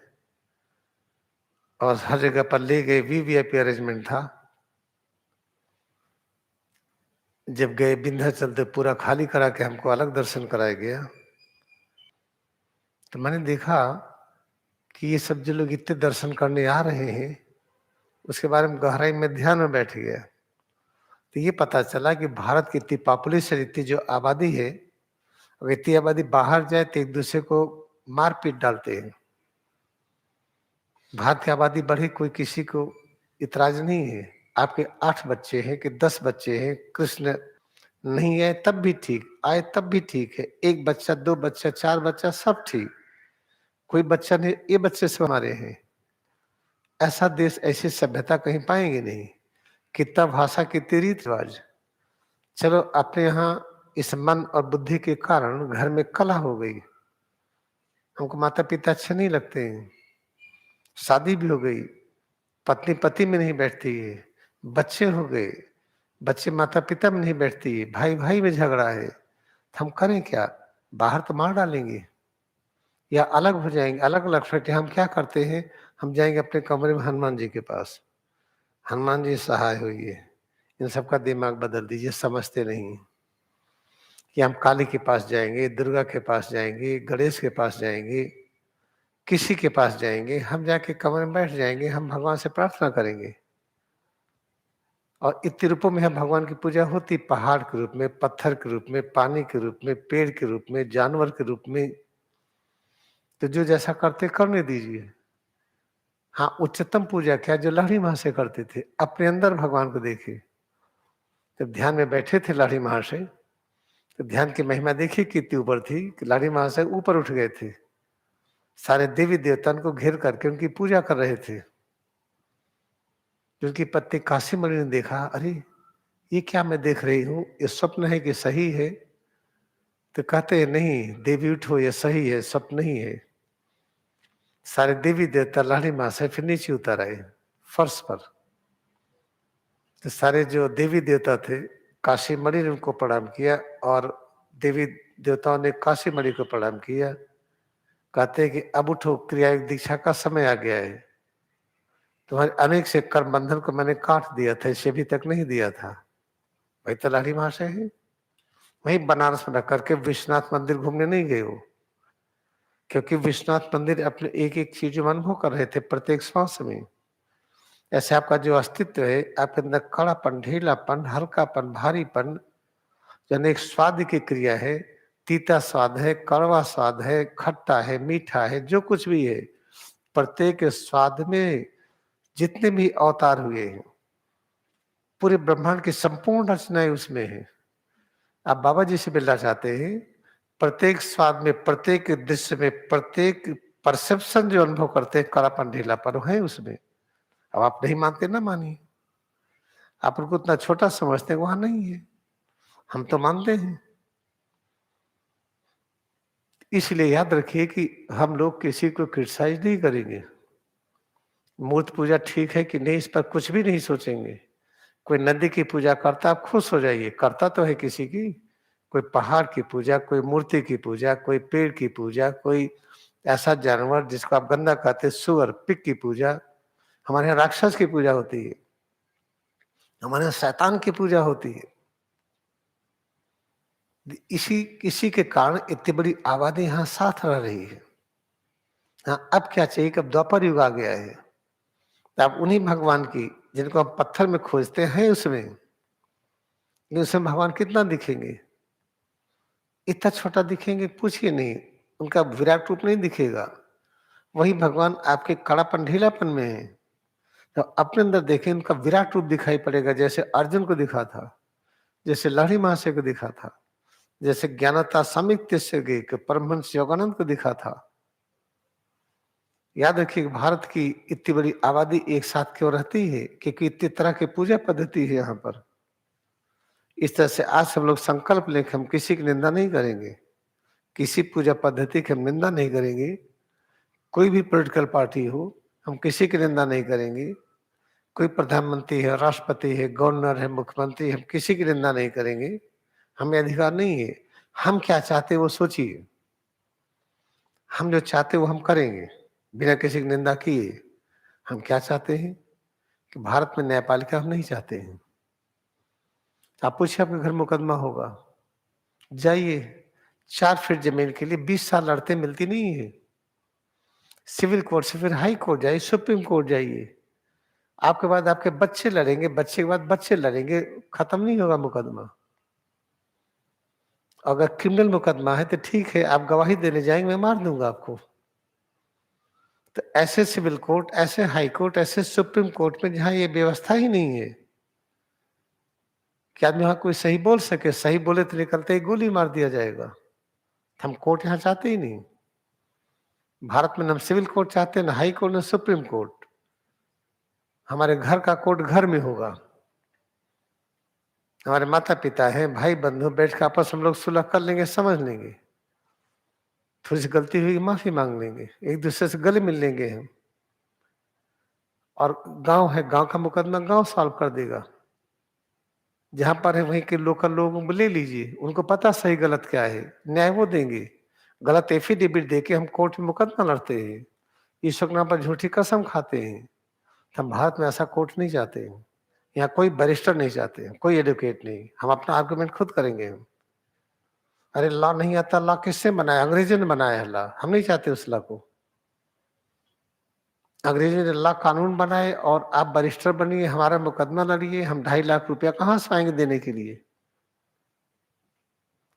और हर जगह पर ले गए। वीवीआईपी अरेंजमेंट था। जब गए विंध्याचल तो पूरा खाली करा के हमको अलग दर्शन कराया गया। तो मैंने देखा कि ये सब जो लोग इतने दर्शन करने आ रहे हैं, उसके बारे में गहराई में ध्यान में बैठ गया। तो ये पता चला कि भारत की इतनी पॉपुलेशन, इतनी जो आबादी है, अगर इतनी आबादी बाहर जाए तो एक दूसरे को मार पीट डालते हैं। भारत की आबादी बढ़ी, कोई किसी को इतराज नहीं है। आपके 8 बच्चे हैं कि 10 बच्चे हैं, कृष्ण नहीं आए तब भी ठीक, आए तब भी ठीक है। 1 बच्चा, 2 बच्चा, 4 बच्चा, सब ठीक। कोई बच्चा नहीं, ये बच्चे से हमारे हैं। ऐसा देश, ऐसी सभ्यता कहीं पाएंगे नहीं। कितना भाषा, कितने रीत रिवाज। चलो अपने यहाँ इस मन और बुद्धि के कारण घर में कलह हो गई, हमको माता पिता अच्छे नहीं लगते हैं। शादी भी हो गई, पत्नी पति में नहीं बैठती है। बच्चे हो गए, बच्चे माता पिता में नहीं बैठती है। भाई भाई में झगड़ा है। तो हम करें क्या? बाहर तो मार डालेंगे या अलग हो जाएंगे, अलग अलग फटे। हम क्या करते हैं, हम जाएंगे अपने कमरे में हनुमान जी के पास। हनुमान जी सहाय होइए, इन सबका दिमाग बदल दीजिए। समझते नहीं कि हम काली के पास जाएंगे, दुर्गा के पास जाएंगे, गणेश के पास जाएंगे, किसी के पास जाएंगे। हम जाके कमरे में बैठ जाएंगे, हम भगवान से प्रार्थना करेंगे। और इतने रूपों में हम भगवान की पूजा होती, पहाड़ के रूप में, पत्थर के रूप में, पानी के रूप में, पेड़ के रूप में, जानवर के रूप में। तो जो जैसा करते करने दीजिए। हाँ, उच्चतम पूजा क्या, जो लाड़ी महाशय करते थे, अपने अंदर भगवान को देखे। जब ध्यान में बैठे थे लाड़ी महाशय, तो ध्यान की महिमा देखिए कितनी ऊपर थी कि लाड़ी महाशय ऊपर उठ गए थे। सारे देवी देवता को घेर करके उनकी पूजा कर रहे थे। उनकी पत्नी काशी मणि ने देखा, अरे ये क्या मैं देख रही हूँ, ये स्वप्न है कि सही है? तो कहते हैं नहीं देवी उठो, ये सही है, स्वप्न नहीं है। सारे देवी देवता लाड़ी महाशय फिर नीचे उतर आए फर्श पर। तो सारे जो देवी देवता थे, काशी मणि ने उनको प्रणाम किया और देवी देवताओं ने काशी मणि को प्रणाम किया। कहते हैं कि अब उठो, क्रिया योग दीक्षा का समय आ गया है। तुम्हारे अनेक से कर्म बंधन को मैंने काट दिया था, इसे अभी तक नहीं दिया था। वही तो लाड़ी महाशय है। वही बनारस में रख करके विश्वनाथ मंदिर घूमने नहीं गए वो, क्योंकि विश्वनाथ मंदिर अपने एक एक चीज में अनुभव कर रहे थे प्रत्येक श्वास में। ऐसे आपका जो अस्तित्व है, आपके अंदर कड़ापन, ढीलापन, हल्कापन, भारीपन, यानी एक स्वाद की क्रिया है। तीता स्वाद है, कड़वा स्वाद है, खट्टा है, मीठा है, जो कुछ भी है, प्रत्येक स्वाद में जितने भी अवतार हुए हैं, पूरे ब्रह्मांड की संपूर्ण रचनाएं उसमें है। आप बाबा जी से मिलना चाहते हैं, प्रत्येक स्वाद में, प्रत्येक दृश्य में, प्रत्येक परसेप्शन जो अनुभव करते हैं, कड़ापन ढीलापन है उसमें। अब आप नहीं मानते ना मानिए, आप उनको उतना छोटा समझते हैं, वहां नहीं है, हम तो मानते हैं। इसलिए याद रखिए कि हम लोग किसी को क्रिटिसाइज नहीं करेंगे। मूर्ति पूजा ठीक है कि नहीं, इस पर कुछ भी नहीं सोचेंगे। कोई नदी की पूजा करता, आप खुश हो जाइए, करता तो है किसी की। कोई पहाड़ की पूजा, कोई मूर्ति की पूजा, कोई पेड़ की पूजा, कोई ऐसा जानवर जिसको आप गंदा कहते हैं, सुअर, पिग की पूजा। हमारे यहाँ राक्षस की पूजा होती है, हमारे यहाँ शैतान की पूजा होती है। इसी इसी के कारण इतनी बड़ी आबादी यहाँ साथ रह रही है। हाँ, अब क्या चाहिए कि अब द्वापर युग आ गया है, तो आप उन्हीं भगवान की, जिनको हम पत्थर में खोजते हैं, उसमें, लेकिन उसमें भगवान कितना दिखेंगे? इतना छोटा दिखेंगे, पूछिए नहीं, उनका विराट रूप नहीं दिखेगा। वही भगवान आपके कड़ापन ढीलापन में है, तो अपने अंदर देखें, उनका विराट रूप दिखाई पड़ेगा, जैसे अर्जुन को दिखा था, जैसे लहरी महाशय को दिखा था, जैसे ज्ञानता सामित्य से परमहंस योगानंद को दिखा था। याद रखिए, भारत की इतनी बड़ी आबादी एक साथ क्यों रहती है? क्योंकि इतनी तरह की पूजा पद्धति है यहाँ पर। इस तरह से आज हम लोग संकल्प लेकर हम किसी की निंदा नहीं करेंगे, किसी पूजा पद्धति की हम निंदा नहीं करेंगे। कोई भी पॉलिटिकल पार्टी हो, हम किसी की निंदा नहीं करेंगे। कोई प्रधानमंत्री है, राष्ट्रपति है, गवर्नर है, मुख्यमंत्री, हम किसी की निंदा नहीं करेंगे। हमें अधिकार नहीं है। हम क्या चाहते हैं वो सोचिए। हम जो चाहते हैं वो हम करेंगे, बिना किसी की निंदा किए। हम क्या चाहते हैं कि भारत में न्यायपालिका हम नहीं चाहते हैं। आप पूछिए, आपके घर मुकदमा होगा, जाइए, 4 फीट जमीन के लिए 20 साल लड़ते, मिलती नहीं है। सिविल कोर्ट से फिर हाई कोर्ट जाइए, सुप्रीम कोर्ट जाइए। आपके बाद आपके बच्चे लड़ेंगे, बच्चे के बाद बच्चे लड़ेंगे, खत्म नहीं होगा मुकदमा। अगर क्रिमिनल मुकदमा है तो ठीक है, आप गवाही देने जाएंगे, मैं मार दूंगा आपको। तो ऐसे सिविल कोर्ट, ऐसे हाई कोर्ट, ऐसे सुप्रीम कोर्ट में जहां ये व्यवस्था ही नहीं है कि आदमी वहां कोई सही बोल सके, सही बोले तो निकलते ही गोली मार दिया जाएगा। हम कोर्ट यहाँ चाहते ही नहीं। भारत में न सिविल कोर्ट चाहते, न हाई कोर्ट, न सुप्रीम कोर्ट। हमारे घर का कोर्ट घर में होगा। हमारे माता पिता हैं, भाई बंधु, बैठ कर आपस हम लोग सुलह कर लेंगे, समझ लेंगे। थोड़ी सी गलती हुई, माफी मांग लेंगे, एक दूसरे से गले मिल लेंगे हम। और गांव है, गांव का मुकदमा गांव सॉल्व कर देगा। जहां पर है वहीं के लोकल लोगों को ले लीजिए, उनको पता सही गलत क्या है, न्याय वो देंगे। गलत एफिडेविट देके हम कोर्ट में मुकदमा लड़ते हैं, ईश्वर के नाम पर झूठी कसम खाते हैं। हम भारत में ऐसा कोर्ट नहीं चाहते हैं। यहाँ कोई बैरिस्टर नहीं चाहते हैं, कोई एडवोकेट नहीं। हम अपना आर्गुमेंट खुद करेंगे हम। अरे लॉ नहीं आता, लॉ किससे बनाया? अंग्रेजों ने बनाया है लॉ, हम नहीं चाहते उस लॉ को। अंग्रेजों ने लॉ कानून बनाए और आप बैरिस्टर बनिए, हमारा मुकदमा लड़िए, हम 2.5 लाख रुपया कहाँ से आएंगे देने के लिए?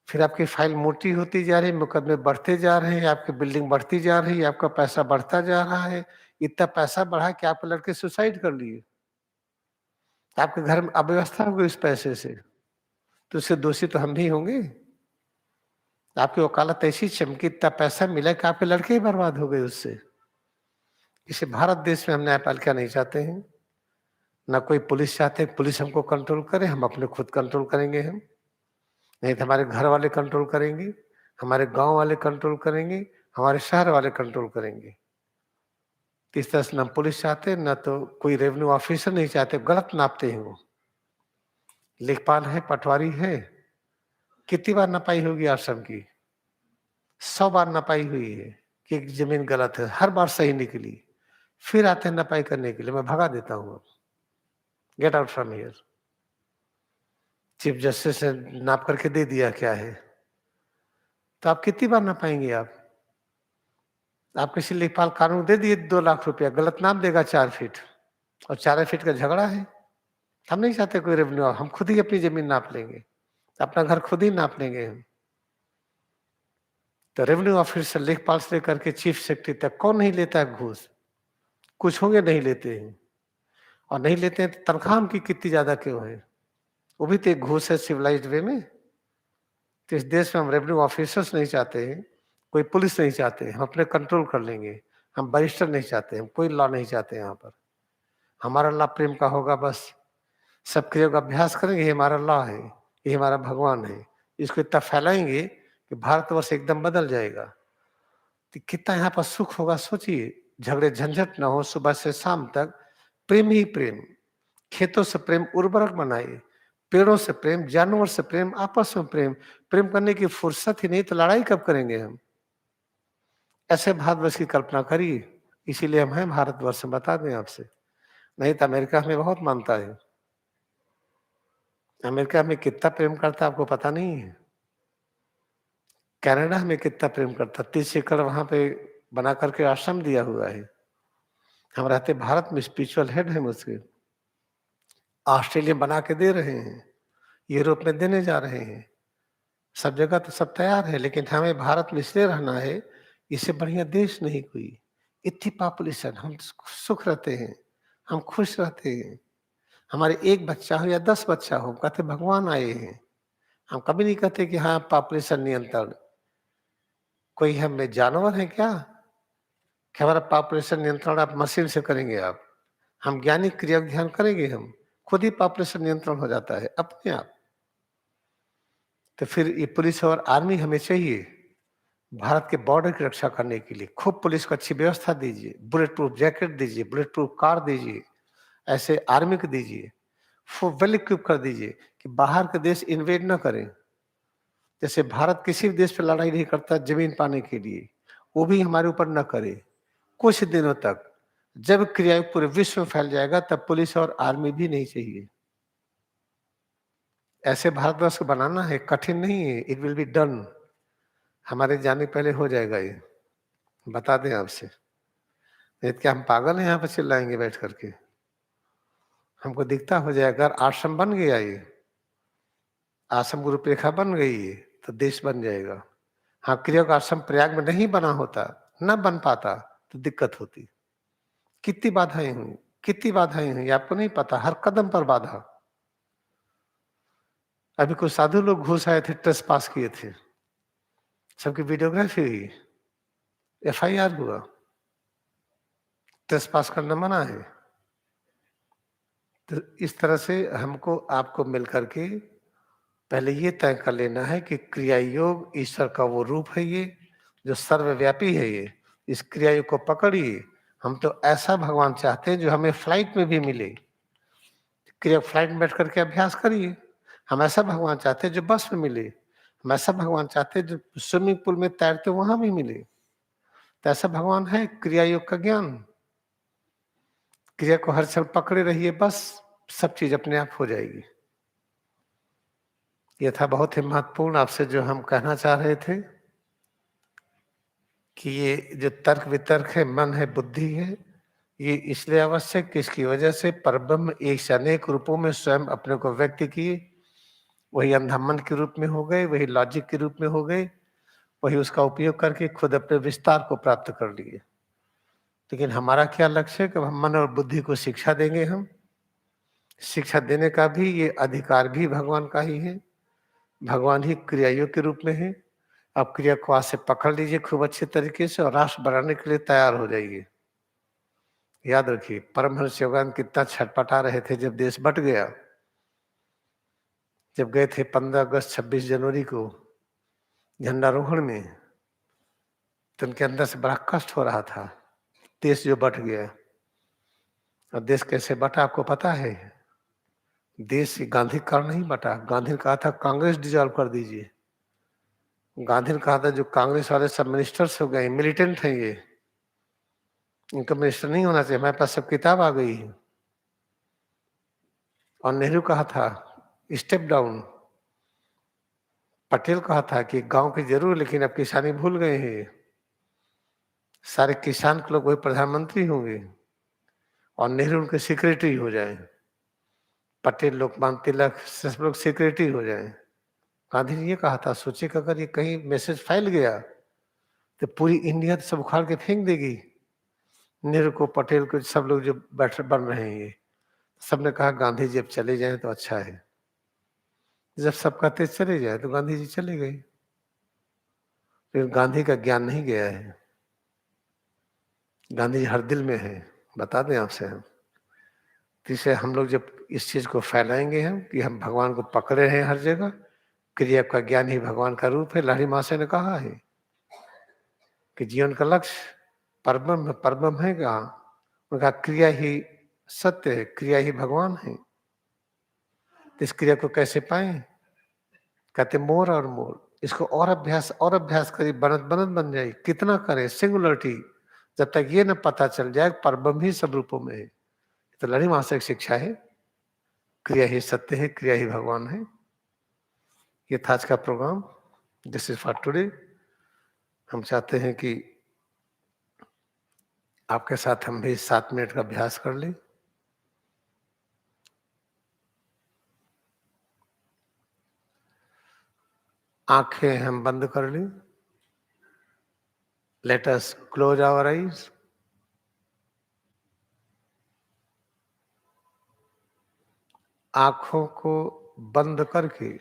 फिर आपकी फाइल मोटी होती जा रही है, मुकदमे बढ़ते जा रहे हैं, आपकी बिल्डिंग बढ़ती जा रही है, आपका पैसा बढ़ता जा रहा है। इतना पैसा बढ़ा कि आपके लड़के सुसाइड कर लिए, आपके घर में अव्यवस्था हो गई उस पैसे से, तो उससे दोषी तो हम भी होंगे। आपकी वकालत ऐसी चमकी, इतना पैसा मिला कि आपके लड़के ही बर्बाद हो गए उससे। इसे भारत देश में हम न्यायपालिका नहीं चाहते हैं, ना कोई पुलिस चाहते हैं पुलिस हमको कंट्रोल करे। हम अपने खुद कंट्रोल करेंगे हम, नहीं तो हमारे घर वाले कंट्रोल करेंगे, हमारे गांव वाले कंट्रोल करेंगे, हमारे शहर वाले कंट्रोल करेंगे। तो इस तरह से न पुलिस चाहते, न तो कोई रेवेन्यू ऑफिसर नहीं चाहते। गलत नापते हैं वो। लेखपाल है, पटवारी है, कितनी बार नपाई होगी आश्रम की? 100 बार नपाई हुई है कि एक जमीन गलत है, हर बार सही निकली। फिर आते हैं नपाई करने के लिए, मैं भगा देता हूँ, get out from here. Chief justice ने नाप करके दे दिया क्या है, तो आप कितनी बार नपाएंगे? आप किसी लेखपाल कानून दे दिए 2 लाख रुपया, गलत नाप देगा 4 फीट, और 4 फीट का झगड़ा है। हम नहीं चाहते कोई रेवेन्यू, हम खुद ही अपनी जमीन नाप लेंगे, अपना घर खुद ही नाप लेंगे हम। तो रेवेन्यू ऑफिसर, लेखपाल से लेकर के चीफ सेक्रेटरी तक कौन नहीं लेता है घूस? कुछ होंगे नहीं लेते हैं। और नहीं लेते हैं तो तनख्वाह उनकी कितनी ज्यादा क्यों है? वो भी तो एक घूस है सिविलाइज्ड वे में। तो इस देश में हम रेवेन्यू ऑफिसर्स नहीं चाहते हैं, कोई पुलिस नहीं चाहते, हम अपने कंट्रोल कर लेंगे। हम बैरिस्टर नहीं चाहते, हम कोई लॉ नहीं चाहते यहाँ पर। हमारा लॉ प्रेम का होगा बस। सब क्रिया का अभ्यास करेंगे, ये हमारा लॉ है, ये हमारा भगवान है। इसको इतना फैलाएंगे कि भारतवर्ष एकदम बदल जाएगा। तो कितना यहाँ पर सुख होगा सोचिए। झगड़े झंझट ना हो, सुबह से शाम तक प्रेम ही प्रेम। खेतों से प्रेम उर्वरक बनाए, पेड़ों से प्रेम, जानवर से प्रेम, आपस में प्रेम। प्रेम करने की फुर्सत ही नहीं तो लड़ाई कब करेंगे हम? ऐसे भारतवर्ष की कल्पना करिए। इसीलिए हम हैं भारतवर्ष में, बता दें आपसे। नहीं तो अमेरिका हमें बहुत मानता है। अमेरिका हमें कितना प्रेम करता है आपको पता नहीं है। कनाडा हमें कितना प्रेम करता, 30 एकड़ वहां पे बना करके आश्रम दिया हुआ है। हम रहते भारत में, स्पिरिचुअल हेड है उसके। ऑस्ट्रेलिया बना के दे रहे हैं, यूरोप में देने जा रहे हैं। सब जगह तो सब तैयार है, लेकिन हमें भारत में इसलिए रहना है, इससे बढ़िया देश नहीं कोई। इतनी पॉपुलेशन, हम सुख रहते हैं, हम खुश रहते हैं। हमारे एक बच्चा हो या 10 बच्चा हो, कहते भगवान आए हैं। हम कभी नहीं कहते कि हाँ पॉपुलेशन नियंत्रण। कोई हमें जानवर है क्या कि हमारा पॉपुलेशन नियंत्रण आप मशीन से करेंगे? आप हम ज्ञानी क्रिया ध्यान करेंगे, हम खुद ही पॉपुलेशन नियंत्रण हो जाता है अपने आप। तो फिर ये पुलिस और आर्मी हमें चाहिए भारत के बॉर्डर की रक्षा करने के लिए। खूब पुलिस को अच्छी व्यवस्था दीजिए, बुलेट प्रूफ जैकेट दीजिए, बुलेट प्रूफ कार दीजिए, ऐसे आर्मी को दीजिए, वेल इक्विप कर दीजिए कि बाहर के देश इन्वेड न करें। जैसे भारत किसी भी देश पे लड़ाई नहीं करता जमीन पाने के लिए, वो भी हमारे ऊपर न करे कुछ दिनों तक। जब क्रिया पूरे विश्व में फैल जाएगा तब पुलिस और आर्मी भी नहीं चाहिए। ऐसे भारतवर्ष को बनाना है, कठिन नहीं है, इट विल बी डन। हमारे जाने पहले हो जाएगा ये, बता दें आपसे। नहीं तो क्या हम पागल हैं यहाँ पर चिल्लाएंगे बैठ करके? हमको दिखता हो जाएगा। अगर आश्रम बन गया, ये आश्रम की रूपरेखा बन गई है तो देश बन जाएगा। हाँ, क्रिया का आश्रम प्रयाग में नहीं बना होता, न बन पाता तो दिक्कत होती। कितनी बाधाएं हुई, कितनी बाधाएं हुई आपको नहीं पता, हर कदम पर बाधा। अभी कुछ साधु लोग घुस आए थे, ट्रेस पास किए थे, सबकी वीडियोग्राफी हुई, एफआईआर हुआ। ट्रेस पास करना मना है। तो इस तरह से हमको आपको मिल करके पहले ये तय कर लेना है कि क्रिया योग ईश्वर का वो रूप है, ये जो सर्वव्यापी है। ये इस क्रिया योग को पकड़िए। हम तो ऐसा भगवान चाहते हैं जो हमें फ्लाइट में भी मिले। क्रिया फ्लाइट में बैठ करके अभ्यास करिए। हम ऐसा भगवान चाहते हैं जो बस में मिले। हम ऐसा भगवान चाहते हैं जो स्विमिंग पूल में तैरते वहां भी मिले। तो ऐसा भगवान है क्रिया योग का ज्ञान। क्रिया को हर क्षण पकड़े रहिए, बस सब चीज अपने आप हो जाएगी। यह था बहुत ही महत्वपूर्ण आपसे जो हम कहना चाह रहे थे कि ये जो तर्क वितर्क है, मन है, बुद्धि है, ये इसलिए आवश्यक कि इसकी वजह से परब्रह्म एक से अनेक रूपों में स्वयं अपने को व्यक्त किए। वही अंधा मन के रूप में हो गए, वही लॉजिक के रूप में हो गए, वही उसका उपयोग करके खुद अपने विस्तार को प्राप्त कर लिए। लेकिन हमारा क्या लक्ष्य है कि हम मन और बुद्धि को शिक्षा देंगे। हम शिक्षा देने का भी ये अधिकार भी भगवान का ही है। भगवान ही क्रियायोग के रूप में है। आप क्रिया को आज से पकड़ लीजिए खूब अच्छे तरीके से और राष्ट्र बनाने के लिए तैयार हो जाइए। याद रखिए, परमहंस योगानंद कितना छटपटा रहे थे जब देश बट गया। जब गए थे 15 अगस्त 26 जनवरी को झंडारोहण में, तो उनके अंदर से बड़ा कष्ट हो रहा था, देश जो बट गया। और देश कैसे बटा आपको पता है? देश गांधी कारण नहीं बटा। गांधी ने कहा था कांग्रेस डिजॉल्व कर दीजिए। गांधी ने कहा था जो कांग्रेस वाले सब मिनिस्टर्स हो गए, मिलिटेंट हैं ये, इनका मिनिस्टर नहीं होना चाहिए, हमारे पास सब किताब आ गई है। और नेहरू कहा था स्टेप डाउन। पटेल कहा था कि गांव की जरूर, लेकिन अब किसानी भूल गए हैं। सारे किसान के लोग वही प्रधानमंत्री होंगे और नेहरू उनके सेक्रेटरी हो जाए। पटेल, लोकमान्य तिलक, सब लोग सेक्रेटरी हो जाए। गांधी ने ये कहा था, सोचिए कि अगर ये कहीं मैसेज फैल गया तो पूरी इंडिया तो सब उखाड़ के फेंक देगी। नेहरू को, पटेल को, सब लोग जो बैठ बन रहे हैं ये। सबने कहा गांधी जी अब चले जाएं तो अच्छा है। जब सब कहते चले जाए तो गांधी जी चले गए। फिर गांधी का ज्ञान नहीं गया है, गांधी जी हर दिल में है। बता दें आपसे हम, तीसरे हम लोग जब इस चीज को फैलाएंगे हम कि हम भगवान को पकड़े हैं हर जगह, क्रिया का ज्ञान ही भगवान का रूप है। लाहिड़ी महाशय ने कहा है कि जीवन का लक्ष्य परब्रह्म, परब्रह्म है कहाँ? उनका क्रिया ही सत्य है, क्रिया ही भगवान है। तो इस क्रिया को कैसे पाए? कहते मोर और मोर, इसको और अभ्यास करिए, बनत बनत बन जाए। कितना करें सिंगुलरिटी, जब तक ये न पता चल जाए परब्रह्म ही सब रूपों में है। तो लड़ी महाशय की शिक्षा है, क्रिया ही सत्य है, क्रिया ही भगवान है। ये था आज का programme. This is for today. हम चाहते हैं कि आपके साथ हम भी 7 मिनट का अभ्यास कर लें। आंखें हम बंद कर लें। Let us close our eyes. आंखों को बंद करके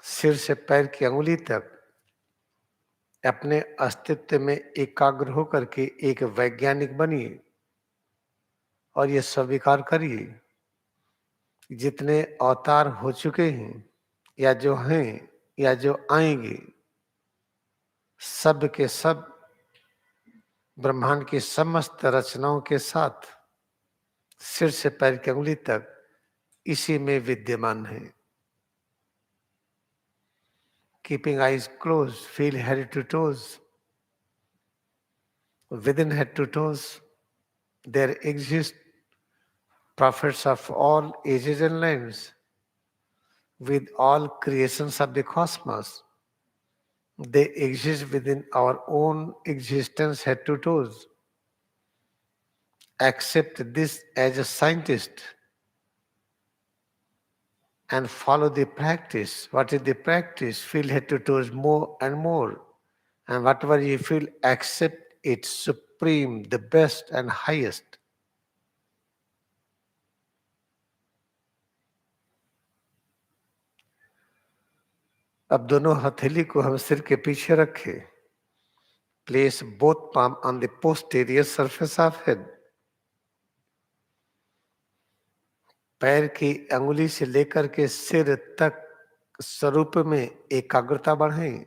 सिर से पैर की अंगुली तक अपने अस्तित्व में एकाग्र होकर के एक वैज्ञानिक बनिए और ये स्वीकार करिए, जितने अवतार हो चुके हैं या जो हैं या जो आएंगे, सब के सब ब्रह्मांड की समस्त रचनाओं के साथ सिर से पैर की अंगुली तक इसी में विद्यमान है। Keeping eyes close, feel head to toes. Within head to toes, there exist prophets of all ages and lands, with all creations of the cosmos. They exist within our own existence, head to toes. Accept this as a scientist and follow the practice. What is the practice? Feel head to toes more and more. And whatever you feel, accept it supreme, the best and highest. अब दोनों हथेली को हम सिर के पीछे रखें। Place both palm on the posterior surface of head. पैर की अंगुली से लेकर के सिर तक स्वरूप में एकाग्रता बढ़ाएं।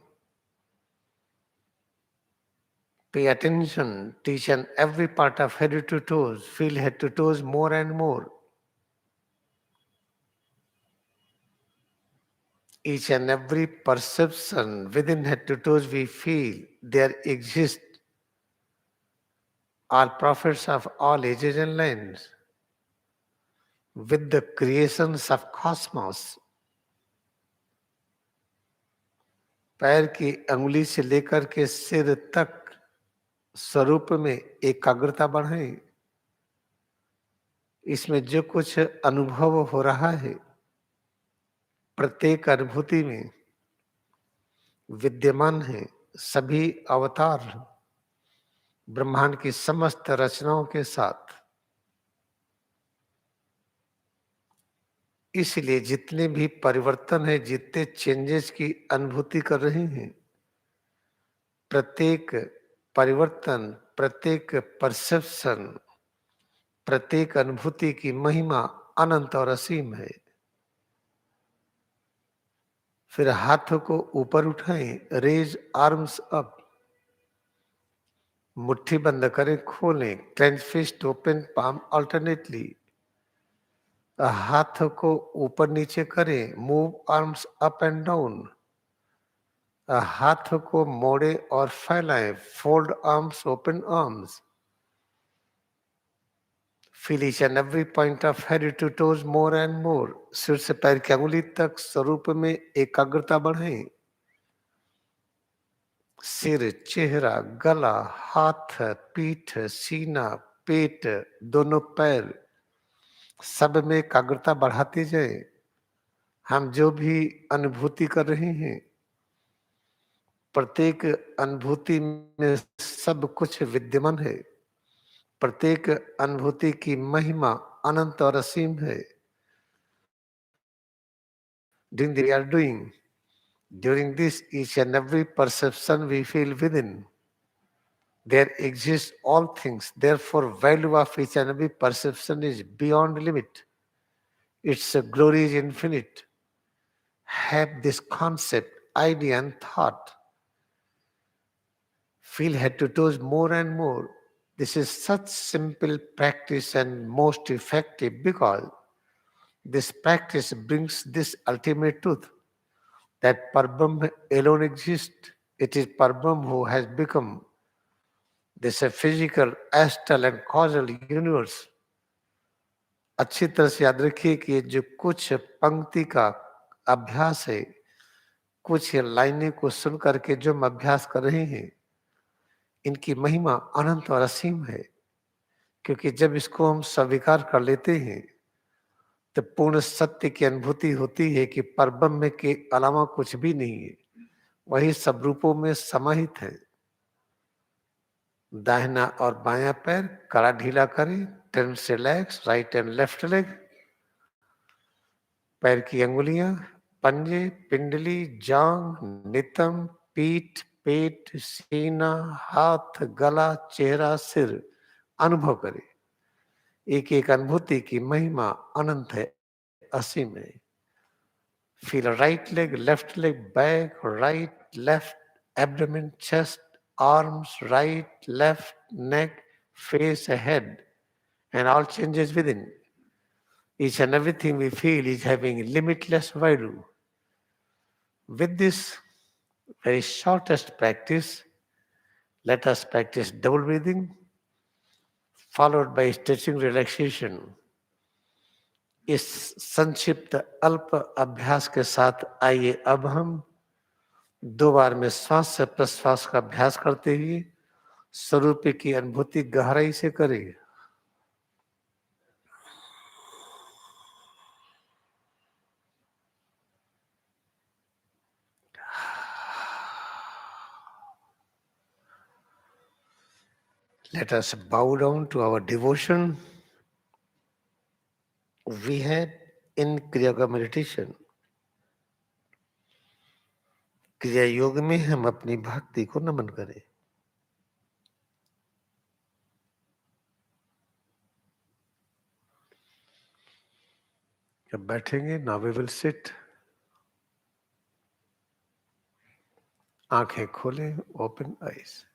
Pay attention, teach and every part of head to toes. Feel head to toes more and more. Each and every perception within head to toes we feel there exist are prophets of all ages and lands with the creations of cosmos. पैर की अंगुली से लेकर के सिर तक स्वरूप में एकाग्रता बढ़ाएं। इसमें जो कुछ अनुभव हो रहा है, प्रत्येक अनुभूति में विद्यमान है सभी अवतार ब्रह्मांड की समस्त रचनाओं के साथ। इसलिए जितने भी परिवर्तन है, जितने चेंजेस की अनुभूति कर रहे हैं, प्रत्येक परिवर्तन, प्रत्येक परसेप्शन, प्रत्येक अनुभूति की महिमा अनंत और असीम है। फिर हाथों को ऊपर उठाएं, रेज आर्म्स अप। मुट्ठी बंद करें, खोलें, clench fist, open palm alternately. हाथ को ऊपर नीचे करें, move arms up and down. हाथ को मोड़े और फैलाएं, fold arms, open arms. Feel each and every point of head to toes more and more. सिर से पैर की अंगुली तक स्वरूप में एकाग्रता बढ़ाएं। सिर, चेहरा, गला, हाथ, पीठ, सीना, पेट, दोनों पैर, सब में एकाग्रता बढ़ाते जाए। हम जो भी अनुभूति कर रहे हैं, प्रत्येक अनुभूति में सब कुछ विद्यमान है। प्रत्येक अनुभूति की महिमा अनंत और असीम है. Doing the we are doing. During this, each and every perception we feel within, there exist all things. Therefore, value of each and every perception is beyond limit. Its glory is infinite. Have this concept, idea, and thought. Feel head to toes more and more. This is such simple practice and most effective because this practice brings this ultimate truth that Parbrahm alone exists. It is Parbrahm who has become this a physical, astral and causal universe. अच्छी तरह से याद रखिए कि ये जो कुछ पंक्ति का अभ्यास है, कुछ ये लाइनें को सुन करके जो हम अभ्यास कर रहे हैं, इनकी महिमा अनंत और असीम है. क्योंकि जब इसको हम स्वीकार कर लेते हैं तो पूर्ण सत्य की अनुभूति होती है कि परब्रह्म के अलावा कुछ भी नहीं है, वही सब रूपों में समाहित है. दाहिना और बायां पैर कड़ा ढीला करें, टर्न से legs, right and left leg. पैर की अंगुलियां, पंजे, पिंडली, जांग, नितंब, पीठ, पेट, सीना, हाथ, गला, चेहरा, सिर अनुभव करें. एक एक अनुभूति की महिमा अनंत है, असीम है. Feel right leg, left leg, back, right, left, abdomen, chest, arms, right, left, neck, face, head, and all changes within. Each and everything we feel is having limitless value. With this very shortest practice, let us practice double breathing, followed by stretching relaxation. इस संक्षिप्त अल्प अभ्यास के साथ आइए अब हम 2 बार में श्वास से प्रश्वास का अभ्यास करते हुए स्वरूप की अनुभूति गहराई से करें. Let us bow down to our devotion we had in Kriyayoga Meditation. क्रिया योग में हम अपनी भक्ति को नमन करें. जब बैठेंगे, now we will sit. आंखें खोलें, open eyes.